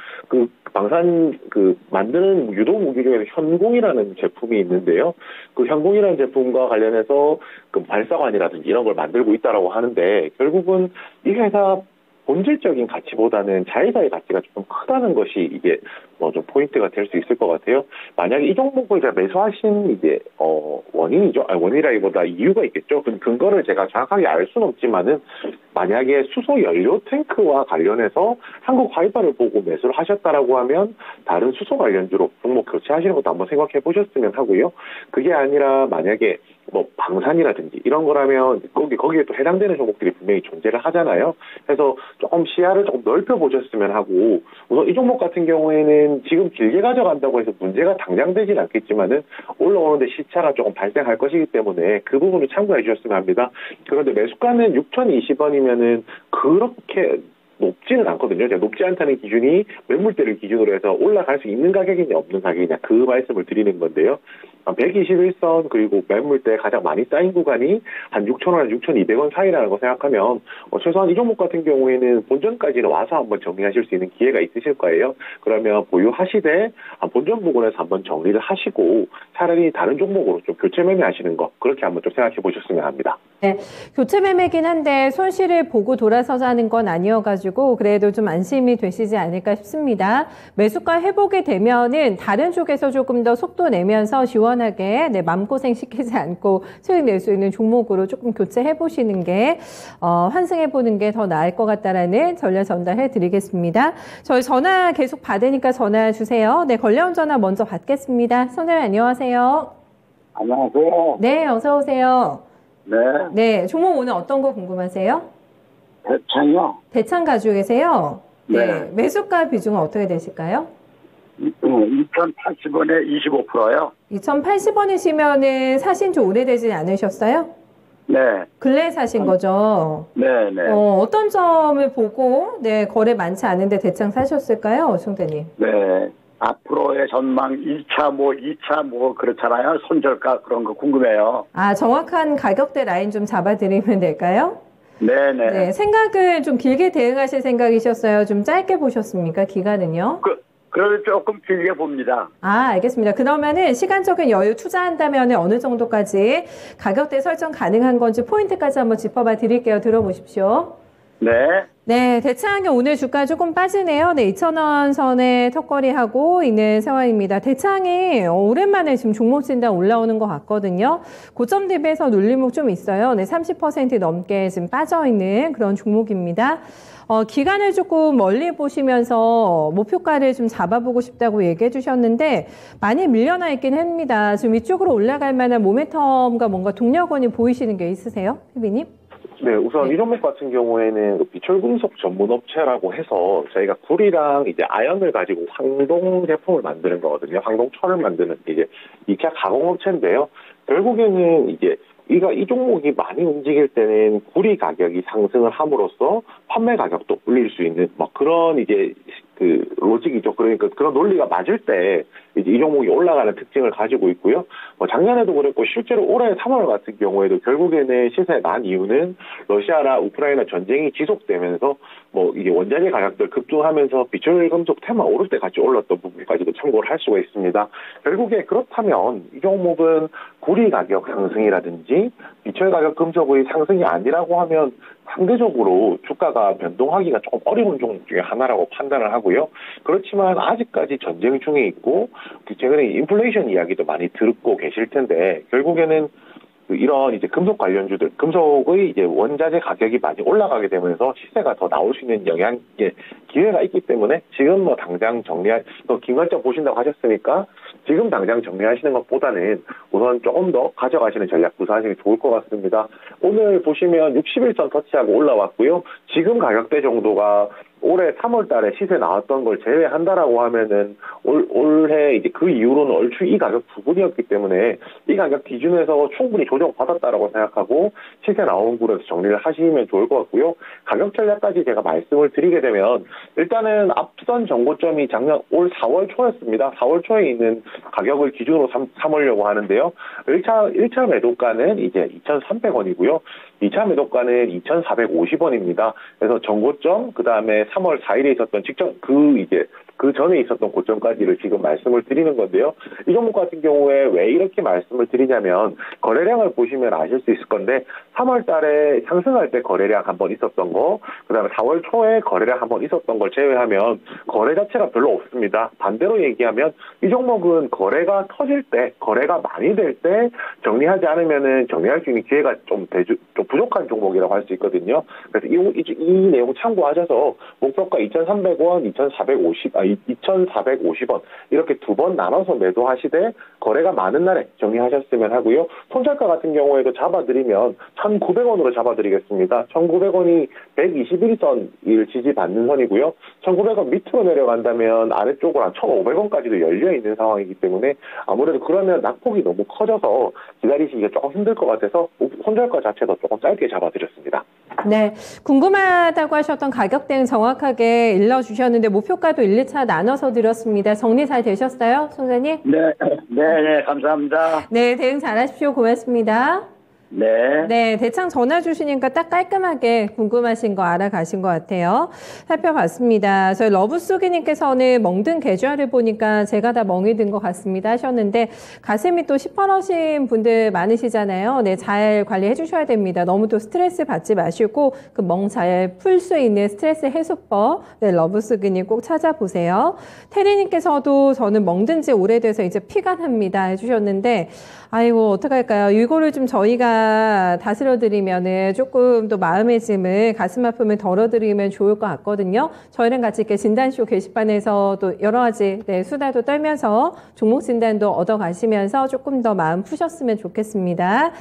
방산 만드는 유도 무기 중에서 현공이라는 제품이 있는데요. 그 현공이라는 제품과 관련해서 발사관이라든지 이런 걸 만들고 있다라고 하는데 결국은 이 회사 본질적인 가치보다는 자회사의 가치가 조금 크다는 것이 이게 좀 포인트가 될 수 있을 것 같아요. 만약에 이 종목을 매수하신 이제 원인이죠. 원인이라기보다 이유가 있겠죠. 그 근거를 제가 정확하게 알 수는 없지만은 만약에 수소 연료 탱크와 관련해서 한국화이버를 보고 매수를 하셨다라고 하면 다른 수소 관련주로 종목 교체하시는 것도 한번 생각해 보셨으면 하고요. 그게 아니라 만약에 방산이라든지 이런 거라면 거기에 또 해당되는 종목들이 분명히 존재를 하잖아요. 그래서 조금 시야를 조금 넓혀 보셨으면 하고 우선 이 종목 같은 경우에는 지금 길게 가져간다고 해서 문제가 당장 되진 않겠지만은 올라오는데 시차가 조금 발생할 것이기 때문에 그 부분을 참고해 주셨으면 합니다. 그런데 매수가는 6,020원이면은 그렇게 높지는 않거든요. 제가 높지 않다는 기준이 매물대를 기준으로 해서 올라갈 수 있는 가격이냐 없는 가격이냐 그 말씀을 드리는 건데요. 121선 그리고 매물대 가장 많이 쌓인 구간이 한 6,000원, 6,200원 사이라는 거 생각하면 최소한 이 종목 같은 경우에는 본전까지는 와서 한번 정리하실 수 있는 기회가 있으실 거예요. 그러면 보유하시되 본전 부분에서 한번 정리를 하시고 차라리 다른 종목으로 좀 교체 매매하시는 거 그렇게 한번 좀 생각해 보셨으면 합니다. 네, 교체 매매긴 한데 손실을 보고 돌아서자는 건 아니어가지고 그래도 좀 안심이 되시지 않을까 싶습니다. 매수가 회복이 되면은 다른 쪽에서 조금 더 속도 내면서 시원하게 마음고생 시키지 않고 수익 낼 수 있는 종목으로 조금 교체해 보시는 게 환승해 보는 게 더 나을 것 같다라는 전략 전달해 드리겠습니다. 저희 전화 계속 받으니까 전화 주세요. 네, 걸려온 전화 먼저 받겠습니다. 선생님 안녕하세요. 안녕하세요. 네, 어서 오세요. 네. 네, 종목 오늘 어떤 거 궁금하세요? 대창이요. 대창 가지고 계세요? 네. 매수가 비중은 어떻게 되실까요? 2,080원에 25%요. 2,080원이시면은 사신 지 오래되지 않으셨어요? 네. 근래 사신 거죠? 네, 네. 어떤 점을 보고, 거래 많지 않은데 대창 사셨을까요, 송대님? 네. 앞으로의 전망 1차 2차 그렇잖아요. 손절가 그런 거 궁금해요. 아, 정확한 가격대 라인 좀 잡아드리면 될까요? 네네. 네, 생각을 좀 길게 대응하실 생각이셨어요? 좀 짧게 보셨습니까? 기간은요? 그래도 조금 길게 봅니다. 아, 알겠습니다. 그러면은 시간적인 여유 투자한다면 어느 정도까지 가격대 설정 가능한 건지 포인트까지 한번 짚어봐 드릴게요. 들어보십시오. 네. 네, 대창이 오늘 주가 조금 빠지네요. 네, 2,000원 선에 턱걸이하고 있는 상황입니다. 대창이 오랜만에 지금 종목 진단 올라오는 것 같거든요. 고점 대비해서 눌림목 좀 있어요. 네, 30% 넘게 지금 빠져있는 그런 종목입니다. 기간을 조금 멀리 보시면서 목표가를 좀 잡아보고 싶다고 얘기해 주셨는데 많이 밀려나 있긴 합니다. 지금 위쪽으로 올라갈 만한 모멘텀과 뭔가 동력원이 보이시는 게 있으세요? 혜비님? 네, 우선 이 종목 같은 경우에는 비철금속 전문 업체라고 해서 저희가 구리랑 이제 아연을 가지고 황동 제품을 만드는 거거든요. 황동철을 만드는 이제 2차 가공업체인데요. 결국에는 이제 이 종목이 많이 움직일 때는 구리 가격이 상승을 함으로써 판매 가격도 올릴 수 있는 그런 이제 그 로직이죠. 그러니까 그런 논리가 맞을 때 이제 이 종목이 올라가는 특징을 가지고 있고요. 작년에도 그랬고 실제로 올해 3월 같은 경우에도 결국에는 시세가 난 이유는 러시아나 우크라이나 전쟁이 지속되면서 이게 원자재 가격들 급등하면서 비철금속 테마 오를 때 같이 올랐던 부분까지도 참고를 할 수가 있습니다. 결국에 그렇다면 이 종목은 구리 가격 상승이라든지 비철 가격 금속의 상승이 아니라고 하면 상대적으로 주가가 변동하기가 조금 어려운 종목 중에 하나라고 판단을 하고요. 그렇지만 아직까지 전쟁 중에 있고 최근에 인플레이션 이야기도 많이 듣고 계실 텐데 결국에는 이런 이제 금속 관련주들, 금속의 이제 원자재 가격이 많이 올라가게 되면서 시세가 더 나올 수 있는 기회가 있기 때문에 지금 당장 김관점 보신다고 하셨으니까 지금 당장 정리하시는 것보다는 우선 조금 더 가져가시는 전략 구사하시는 게 좋을 것 같습니다. 오늘 보시면 61선 터치하고 올라왔고요. 지금 가격대 정도가 올해 3월 달에 시세 나왔던 걸 제외한다라고 하면은 올해 이제 그 이후로는 얼추 이 가격 부분이었기 때문에 이 가격 기준에서 충분히 조정받았다라고 생각하고 시세 나온 구에서 정리를 하시면 좋을 것 같고요. 가격 전략까지 제가 말씀을 드리게 되면 일단은 앞선 정고점이 작년 올 4월 초였습니다. 4월 초에 있는 가격을 기준으로 삼으려고 하는데요. 1차 매도가는 이제 2,300원이고요. 2차 매도가는 2,450원입니다. 그래서 정고점, 그 다음에 3월 4일에 있었던 직전 그 전에 있었던 고점까지를 지금 말씀을 드리는 건데요. 이 종목 같은 경우에 왜 이렇게 말씀을 드리냐면 거래량을 보시면 아실 수 있을 건데 3월 달에 상승할 때 거래량 한번 있었던 거, 그 다음에 4월 초에 거래량 한번 있었던 걸 제외하면 거래 자체가 별로 없습니다. 반대로 얘기하면 이 종목은 거래가 터질 때, 거래가 많이 될 때 정리하지 않으면은 정리할 수 있는 기회가 좀 부족한 종목이라고 할 수 있거든요. 그래서 이 내용 참고하셔서 목표가 2,300원, 2,450원 이렇게 두 번 나눠서 매도하시되 거래가 많은 날에 정리하셨으면 하고요. 손절가 같은 경우에도 잡아드리면 1,900원으로 잡아드리겠습니다. 1,900원이 121선을 지지받는 선이고요. 1,900원 밑으로 내려간다면 아래쪽으로 한 1,500원까지도 열려있는 상황이기 때문에 아무래도 그러면 낙폭이 너무 커져서 기다리시기가 조금 힘들 것 같아서 손절가 자체도 조금 짧게 잡아드렸습니다. 네, 궁금하다고 하셨던 가격대는 정확하게 일러주셨는데 목표가도 1, 2차 나눠서 드렸습니다. 정리 잘 되셨어요, 송사님? 네, 감사합니다. 네, 대응 잘하십시오. 고맙습니다. 네. 네, 대창 전화 주시니까 딱 깔끔하게 궁금하신 거 알아가신 것 같아요. 살펴봤습니다. 저희 러브쏘기님께서는 멍든 계좌를 보니까 제가 다 멍이 든 것 같습니다 하셨는데 가슴이 또 시퍼러신 분들 많으시잖아요. 네, 잘 관리해 주셔야 됩니다. 너무 또 스트레스 받지 마시고 그 멍 잘 풀 수 있는 스트레스 해소법 네, 러브쏘기님 꼭 찾아보세요. 테리님께서도 저는 멍든 지 오래돼서 이제 피가 납니다 해주셨는데 아이고 어떡할까요? 이거를 좀 저희가 다스려드리면은 조금 또 마음의 짐을 가슴 아픔을 덜어드리면 좋을 것 같거든요. 저희랑 같이 이렇게 진단쇼 게시판에서 또 여러 가지 네, 수다도 떨면서 종목 진단도 얻어가시면서 조금 더 마음 푸셨으면 좋겠습니다.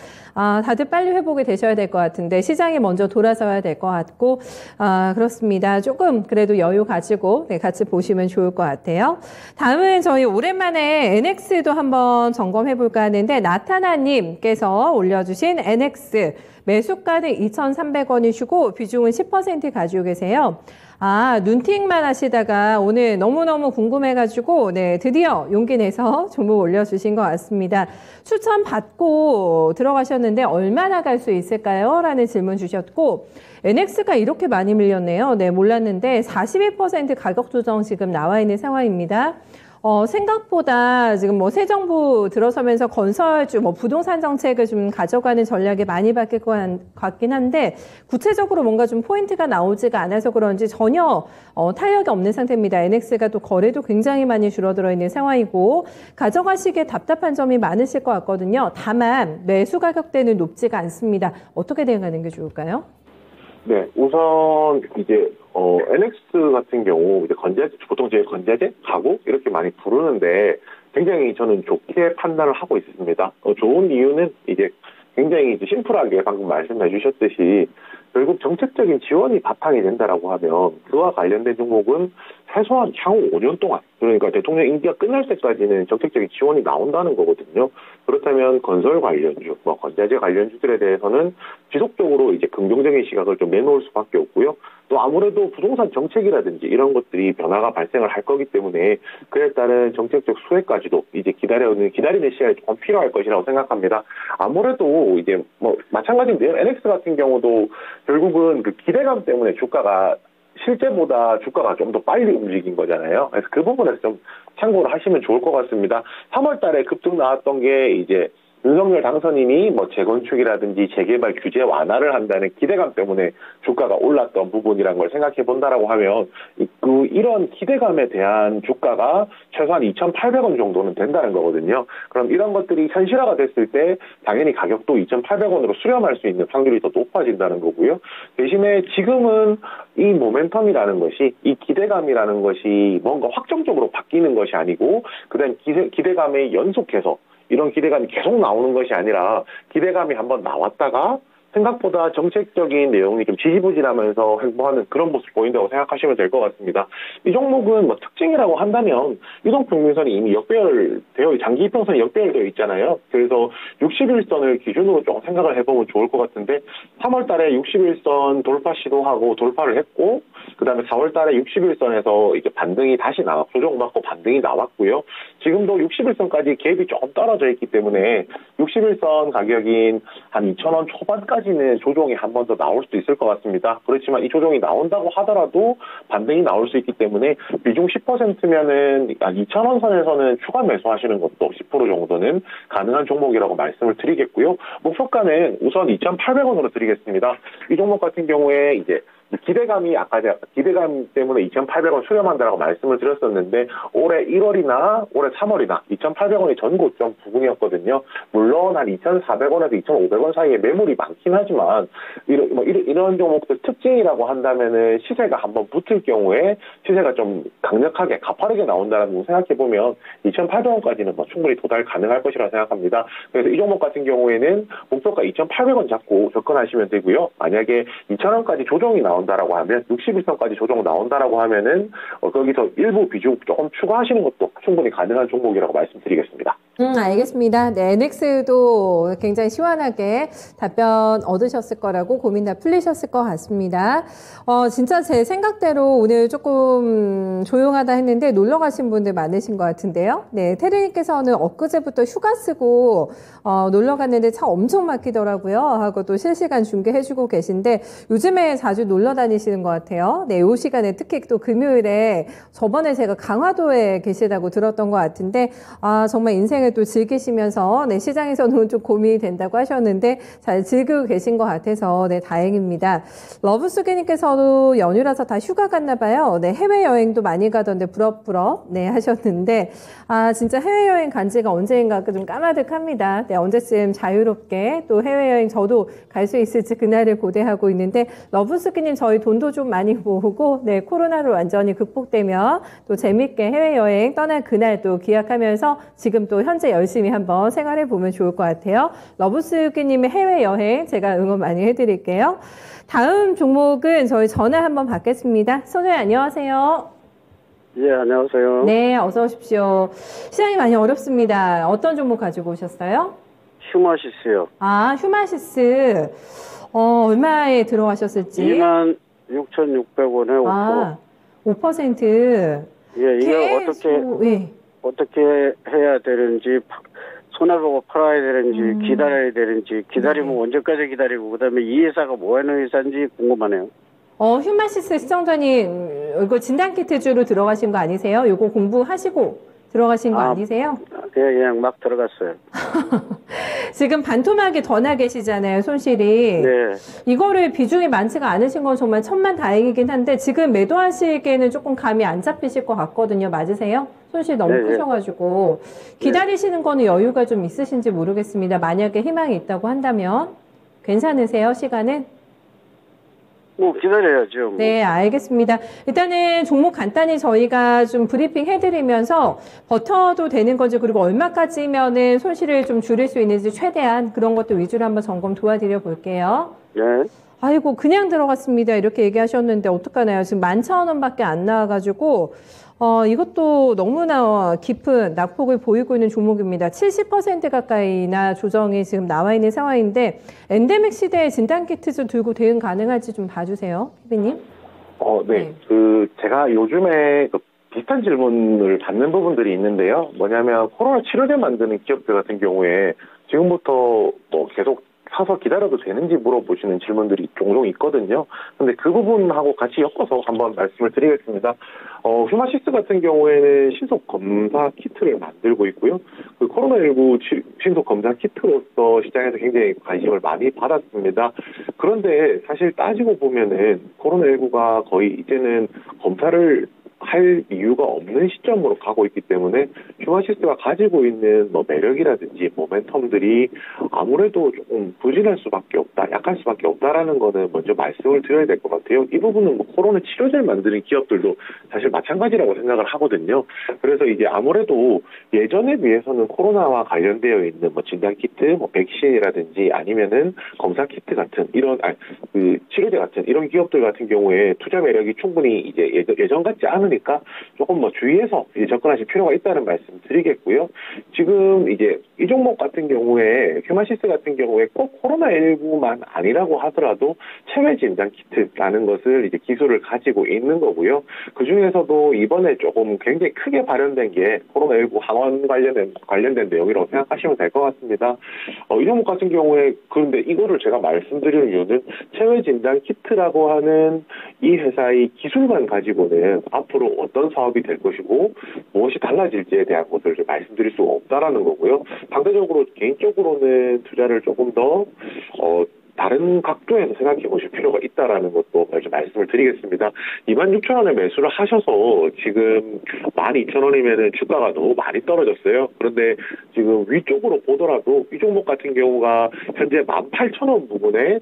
다들 빨리 회복이 되셔야 될 것 같은데 시장이 먼저 돌아서야 될 것 같고 그렇습니다. 조금 그래도 여유 가지고 네, 같이 보시면 좋을 것 같아요. 다음은 저희 오랜만에 NX도 한번 점검해 볼까 하는데 나타나님께서 올려주신 NX 매수가는 2,300원이시고 비중은 10% 가지고 계세요. 눈팅만 하시다가 오늘 너무너무 궁금해가지고 네 드디어 용기 내서 종목 올려주신 것 같습니다. 추천 받고 들어가셨는데 얼마나 갈 수 있을까요? 라는 질문 주셨고 NX가 이렇게 많이 밀렸네요. 네 몰랐는데 41% 가격 조정 지금 나와 있는 상황입니다. 생각보다 지금 새 정부 들어서면서 건설주, 부동산 정책을 좀 가져가는 전략이 많이 바뀔 것 같긴 한데, 구체적으로 뭔가 좀 포인트가 나오지가 않아서 그런지 전혀, 탄력이 없는 상태입니다. NX가 또 거래도 굉장히 많이 줄어들어 있는 상황이고, 가져가시기에 답답한 점이 많으실 것 같거든요. 다만, 매수 가격대는 높지가 않습니다. 어떻게 대응하는 게 좋을까요? 네, 우선 이제 NX 같은 경우 이제 건재제 보통 제 건재제 가구 이렇게 많이 부르는데 굉장히 저는 좋게 판단을 하고 있습니다. 좋은 이유는 이제 굉장히 이제 심플하게 방금 말씀해 주셨듯이 결국 정책적인 지원이 바탕이 된다라고 하면 그와 관련된 종목은 최소한 향후 5년 동안 그러니까 대통령 임기가 끝날 때까지는 정책적인 지원이 나온다는 거거든요. 그렇다면 건설 관련주, 건자재 관련주들에 대해서는 지속적으로 이제 긍정적인 시각을 좀 내놓을 수밖에 없고요. 또 아무래도 부동산 정책이라든지 이런 것들이 변화가 발생을 할 거기 때문에 그에 따른 정책적 수혜까지도 이제 기다리는 시간이 조금 필요할 것이라고 생각합니다. 아무래도 이제 마찬가지인데요. NX 같은 경우도 결국은 그 기대감 때문에 주가가 실제보다 주가가 좀 더 빨리 움직인 거잖아요. 그래서 그 부분에서 좀 참고를 하시면 좋을 것 같습니다. 3월 달에 급등 나왔던 게 이제 윤석열 당선인이 재건축이라든지 재개발 규제 완화를 한다는 기대감 때문에 주가가 올랐던 부분이란 걸 생각해 본다라고 하면 이런 기대감에 대한 주가가 최소한 2,800원 정도는 된다는 거거든요. 그럼 이런 것들이 현실화가 됐을 때 당연히 가격도 2,800원으로 수렴할 수 있는 확률이 더 높아진다는 거고요. 대신에 지금은 이 모멘텀이라는 것이 이 기대감이라는 것이 뭔가 확정적으로 바뀌는 것이 아니고 그다음 기대감에 연속해서 이런 기대감이 계속 나오는 것이 아니라 기대감이 한번 나왔다가 생각보다 정책적인 내용이 좀 지지부진하면서 행보하는 그런 모습 보인다고 생각하시면 될 것 같습니다. 이 종목은 특징이라고 한다면 이동평균선이 이미 장기 이평선이 역배열되어 있잖아요. 그래서 61선을 기준으로 조금 생각을 해보면 좋을 것 같은데 3월 달에 61선 돌파 시도하고 돌파를 했고 그 다음에 4월 달에 61선에서 이제 반등이 다시 조정받고 반등이 나왔고요. 지금도 61선까지 갭이 조금 떨어져 있기 때문에 61선 가격인 한 2,000원 초반까지는 조정이 한 번 더 나올 수도 있을 것 같습니다. 그렇지만 이 조정이 나온다고 하더라도 반등이 나올 수 있기 때문에 비중 10%면은 2,000원 선에서는 추가 매수하시는 것도 10% 정도는 가능한 종목이라고 말씀을 드리겠고요. 목표가는 우선 2,800원으로 드리겠습니다. 이 종목 같은 경우에 이제 기대감이 기대감 때문에 2,800원 수렴한다라고 말씀을 드렸었는데 올해 1월이나 올해 3월이나 2,800원이 전고점 부근이었거든요. 물론 한 2,400원에서 2,500원 사이에 매물이 많긴 하지만 이런 종목들 특징이라고 한다면은 시세가 한번 붙을 경우에 시세가 좀 강력하게 가파르게 나온다는 거 생각해 보면 2,800원까지는 충분히 도달 가능할 것이라고 생각합니다. 그래서 이 종목 같은 경우에는 목표가 2,800원 잡고 접근하시면 되고요. 만약에 2,000원까지 조정이 나온다라고 하면 61선까지 조정 나온다라고 하면은 거기서 일부 비중 조금 추가하시는 것도 충분히 가능한 종목이라고 말씀드리겠습니다. 알겠습니다. 네, NX도 굉장히 시원하게 답변 얻으셨을 거라고 고민 다 풀리셨을 것 같습니다. 진짜 제 생각대로 오늘 조금 조용하다 했는데 놀러 가신 분들 많으신 것 같은데요. 네, 테리님께서는 엊그제부터 휴가 쓰고 놀러 갔는데 차 엄청 막히더라고요. 하고 또 실시간 중계해주고 계신데 요즘에 자주 놀러 다니시는 것 같아요. 네, 이 시간에 특히 또 금요일에 저번에 제가 강화도에 계시다고 들었던 것 같은데 정말 인생을 또 즐기시면서 네, 시장에서는 좀 고민이 된다고 하셨는데 잘 즐기고 계신 것 같아서 네, 다행입니다. 러브수기님께서도 연휴라서 다 휴가 갔나 봐요. 네, 해외여행도 많이 가던데 부럽부럽 네, 하셨는데 진짜 해외여행 간 지가 언제인가 좀 까마득합니다. 네, 언제쯤 자유롭게 또 해외여행 저도 갈 수 있을지 그날을 고대하고 있는데 러브수기님 저희 돈도 좀 많이 모으고 네, 코로나로 완전히 극복되면 또 재밌게 해외여행 떠날 그날 또 기약하면서 지금 또 현재 열심히 한번 생활해 보면 좋을 것 같아요. 러브스유기님의 해외여행 제가 응원 많이 해드릴게요. 다음 종목은 저희 전화 한번 받겠습니다. 소장님 안녕하세요. 예, 안녕하세요. 네, 어서 오십시오. 시장이 많이 어렵습니다. 어떤 종목 가지고 오셨어요? 휴마시스요. 휴마시스. 얼마에 들어가셨을지? 26,600원에 5%. 예, 이게 어떻게 해야 되는지, 손해보고 팔아야 되는지, 기다려야 되는지, 기다리면 언제까지 기다리고, 그 다음에 이 회사가 뭐 하는 회사인지 궁금하네요. 휴마시스 시청자님, 이거 진단키트주로 들어가신 거 아니세요? 이거 공부하시고 들어가신 거 아니세요? 그냥 막 들어갔어요. 지금 반토막이 더 나 계시잖아요, 손실이. 네. 이거를 비중이 많지가 않으신 건 정말 천만다행이긴 한데 지금 매도하시기에는 조금 감이 안 잡히실 것 같거든요. 맞으세요? 손실 너무 크셔가지고. 기다리시는 거는 여유가 좀 있으신지 모르겠습니다. 만약에 희망이 있다고 한다면. 괜찮으세요, 시간은? 뭐 기다려야죠. 뭐. 네, 알겠습니다. 일단은 종목 간단히 저희가 좀 브리핑 해드리면서 버텨도 되는 건지 그리고 얼마까지면은 손실을 좀 줄일 수 있는지 최대한 그런 것도 위주로 한번 점검 도와드려 볼게요. 네. 아이고 그냥 들어갔습니다. 이렇게 얘기하셨는데 어떡하나요? 지금 11,000원밖에 안 나와가지고 이것도 너무나 깊은 낙폭을 보이고 있는 종목입니다. 70% 가까이나 조정이 지금 나와 있는 상황인데 엔데믹 시대에 진단키트 좀 들고 대응 가능할지 좀 봐주세요. 피비님. 네. 제가 요즘에 비슷한 질문을 받는 부분들이 있는데요. 뭐냐면 코로나 치료제 만드는 기업들 같은 경우에 지금부터 계속 사서 기다려도 되는지 물어보시는 질문들이 종종 있거든요. 근데 그 부분하고 같이 엮어서 한번 말씀을 드리겠습니다. 휴마시스 같은 경우에는 신속 검사 키트를 만들고 있고요. 그 코로나19 신속 검사 키트로서 시장에서 굉장히 관심을 많이 받았습니다. 그런데 사실 따지고 보면은 코로나19가 거의 이제는 검사를 할 이유가 없는 시점으로 가고 있기 때문에 휴마시스가 가지고 있는 매력이라든지 모멘텀들이 아무래도 조금 부진할 수밖에 없다, 약할 수밖에 없다라는 거는 먼저 말씀을 드려야 될 것 같아요. 이 부분은 코로나 치료제를 만드는 기업들도 사실 마찬가지라고 생각을 하거든요. 그래서 이제 아무래도 예전에 비해서는 코로나와 관련되어 있는 진단키트, 백신이라든지 아니면은 검사키트 같은 이런 치료제 같은 이런 기업들 같은 경우에 투자 매력이 충분히 이제 예전 같지 않으니까 조금 주의해서 접근하실 필요가 있다는 말씀 드리겠고요. 지금 이제 이 종목 같은 경우에 휴마시스 같은 경우에 꼭 코로나19만 아니라고 하더라도 체외 진단 키트라는 것을 이제 기술을 가지고 있는 거고요. 그 중에서도 이번에 조금 굉장히 크게 발현된 게 코로나19 항원 관련된 내용이라고 생각하시면 될 것 같습니다. 이 종목 같은 경우에 그런데 이거를 제가 말씀드리는 이유는 체외 진단 키트라고 하는 이 회사의 기술만 가지고는 앞으로 어떤 사업이 될 것이고 무엇이 달라질지에 대한 것을 말씀드릴 수가 없다라는 거고요. 상대적으로 개인적으로는 투자를 조금 더 다른 각도에서 생각해 보실 필요가 있다라는 것도 먼저 말씀을 드리겠습니다. 26,000원에 매수를 하셔서 지금 12,000원이면은 주가가 너무 많이 떨어졌어요. 그런데 지금 위쪽으로 보더라도 이 종목 같은 경우가 현재 18,000원 부분에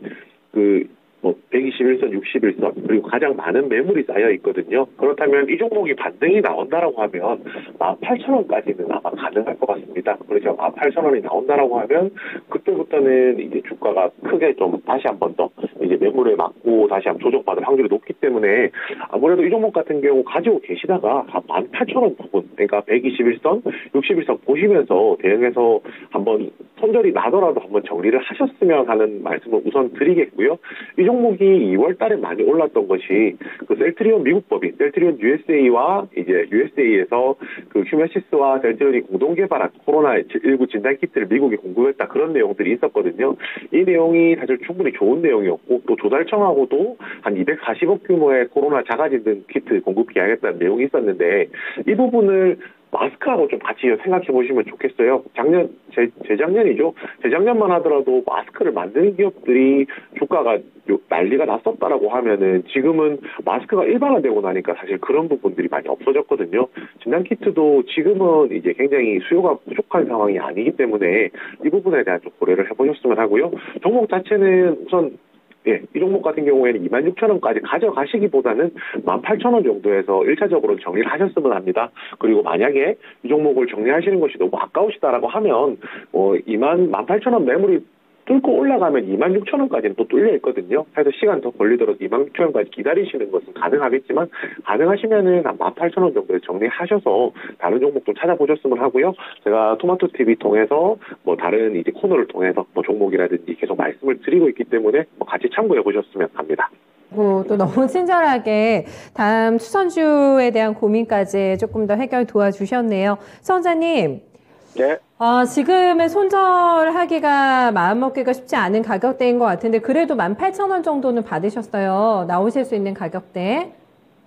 121선, 61선 그리고 가장 많은 매물이 쌓여 있거든요. 그렇다면 이 종목이 반등이 나온다라고 하면 18,000원까지는 아마 가능할 것 같습니다. 그래서 18,000원이 나온다라고 하면 그때부터는 이제 주가가 크게 좀 다시 한 번 더 이제 매물에 맞고 다시 한번 조정받을 확률이 높기 때문에 아무래도 이 종목 같은 경우 가지고 계시다가 한 18,000원 부분, 그러니까 121선, 61선 보시면서 대응해서 한번 손절이 나더라도 한번 정리를 하셨으면 하는 말씀을 우선 드리겠고요. 이 종목이 2월 달에 많이 올랐던 것이 그 셀트리온 미국 법인, 셀트리온 USA와 이제 USA에서 그 휴메시스와 셀트리온이 공동 개발한 코로나19 진단키트를 미국에 공급했다 그런 내용들이 있었거든요. 이 내용이 사실 충분히 좋은 내용이었고 또 조달청하고도 한 240억 규모의 코로나 자가진단 키트 공급 계약했다는 내용이 있었는데 이 부분을 마스크하고 좀 같이 생각해 보시면 좋겠어요. 재작년이죠. 재작년만 하더라도 마스크를 만드는 기업들이 주가가 난리가 났었다라고 하면은 지금은 마스크가 일반화되고 나니까 사실 그런 부분들이 많이 없어졌거든요. 진단키트도 지금은 이제 굉장히 수요가 부족한 상황이 아니기 때문에 이 부분에 대한 좀 고려를 해보셨으면 하고요. 종목 자체는 우선 이 종목 같은 경우에는 26,000원까지 가져가시기보다는 18,000원 정도에서 1차적으로 정리를 하셨으면 합니다. 그리고 만약에 이 종목을 정리하시는 것이 너무 아까우시다라고 하면 18,000원 매물이 뚫고 올라가면 26,000원까지는 또 뚫려 있거든요. 그래서 시간 더 걸리더라도 26,000원까지 기다리시는 것은 가능하겠지만 가능하시면은 한 18,000원 정도에 정리하셔서 다른 종목도 찾아보셨으면 하고요. 제가 토마토 TV 통해서 다른 이제 코너를 통해서 종목이라든지 계속 말씀을 드리고 있기 때문에 같이 참고해 보셨으면 합니다. 또 너무 친절하게 다음 추천주에 대한 고민까지 조금 더 해결 도와주셨네요. 수험자님. 네. 지금은 손절하기가 마음먹기가 쉽지 않은 가격대인 것 같은데 그래도 18,000원 정도는 받으셨어요. 나오실 수 있는 가격대.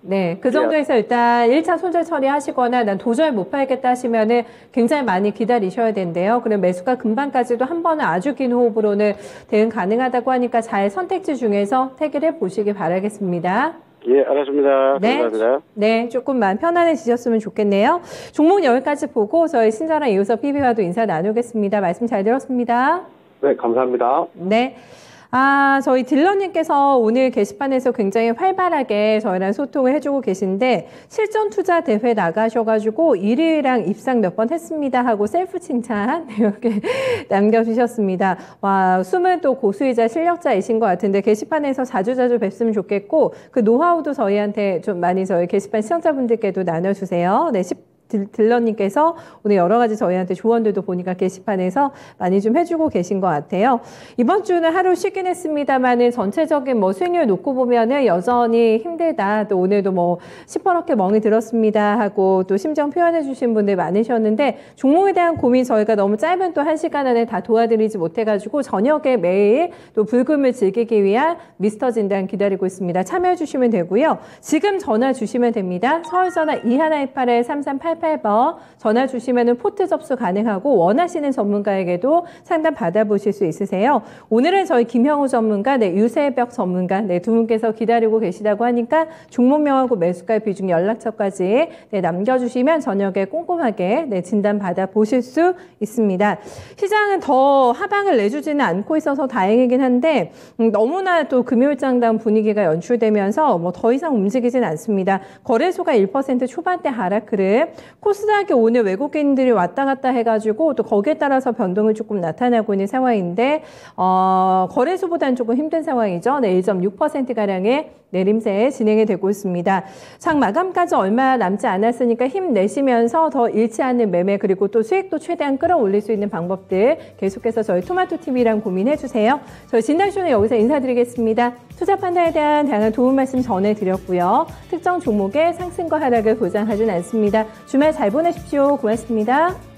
네, 그 정도에서 일단 1차 손절 처리하시거나 난 도저히 못 팔겠다 하시면은 굉장히 많이 기다리셔야 된대요. 그럼 매수가 금방까지도 한 번은 아주 긴 호흡으로는 대응 가능하다고 하니까 잘 선택지 중에서 택을 해보시기 바라겠습니다. 예, 알았습니다. 네, 감사합니다. 네, 조금만 편안해지셨으면 좋겠네요. 종목 여기까지 보고 저희 신사랑 이우석 PB와도 인사 나누겠습니다. 말씀 잘 들었습니다. 네, 감사합니다. 네. 저희 딜러님께서 오늘 게시판에서 굉장히 활발하게 저희랑 소통을 해주고 계신데 실전 투자 대회 나가셔가지고 1위랑 입상 몇 번 했습니다 하고 셀프 칭찬 이렇게 남겨주셨습니다. 와, 숨은 또 고수이자 실력자이신 것 같은데 게시판에서 자주자주 뵀으면 좋겠고 그 노하우도 저희한테 좀 많이 저희 게시판 시청자분들께도 나눠주세요. 네, 딜러님께서 오늘 여러 가지 저희한테 조언들도 보니까 게시판에서 많이 좀 해주고 계신 것 같아요. 이번 주는 하루 쉬긴 했습니다만은 전체적인 수익률 놓고 보면은 여전히 힘들다. 또 오늘도 시퍼렇게 멍이 들었습니다 하고 또 심정 표현해 주신 분들 많으셨는데 종목에 대한 고민 저희가 너무 짧은 또 1시간 안에 다 도와드리지 못해가지고 저녁에 매일 또 불금을 즐기기 위한 미스터 진단 기다리고 있습니다. 참여해 주시면 되고요. 지금 전화 주시면 됩니다. 서울전화 2128-3388 전화 주시면 포트 접수 가능하고 원하시는 전문가에게도 상담 받아보실 수 있으세요. 오늘은 저희 김형우 전문가, 유세벽 전문가 두 분께서 기다리고 계시다고 하니까 종목명하고 매수가 비중 연락처까지 남겨주시면 저녁에 꼼꼼하게 진단 받아보실 수 있습니다. 시장은 더 하방을 내주지는 않고 있어서 다행이긴 한데 너무나 또 금요일장당 분위기가 연출되면서 더 이상 움직이진 않습니다. 거래소가 1% 초반대 하락 흐름, 코스닥이 오늘 외국인들이 왔다 갔다 해가지고 또 거기에 따라서 변동이 조금 나타나고 있는 상황인데 거래소보다는 조금 힘든 상황이죠. 1.6%가량의 내림세 진행이 되고 있습니다. 장 마감까지 얼마 남지 않았으니까 힘내시면서 더 잃지 않는 매매 그리고 또 수익도 최대한 끌어올릴 수 있는 방법들 계속해서 저희 토마토TV랑 고민해주세요. 저희 진단쇼는 여기서 인사드리겠습니다. 투자 판단에 대한 다양한 도움 말씀 전해드렸고요. 특정 종목의 상승과 하락을 보장하진 않습니다. 주말 잘 보내십시오. 고맙습니다.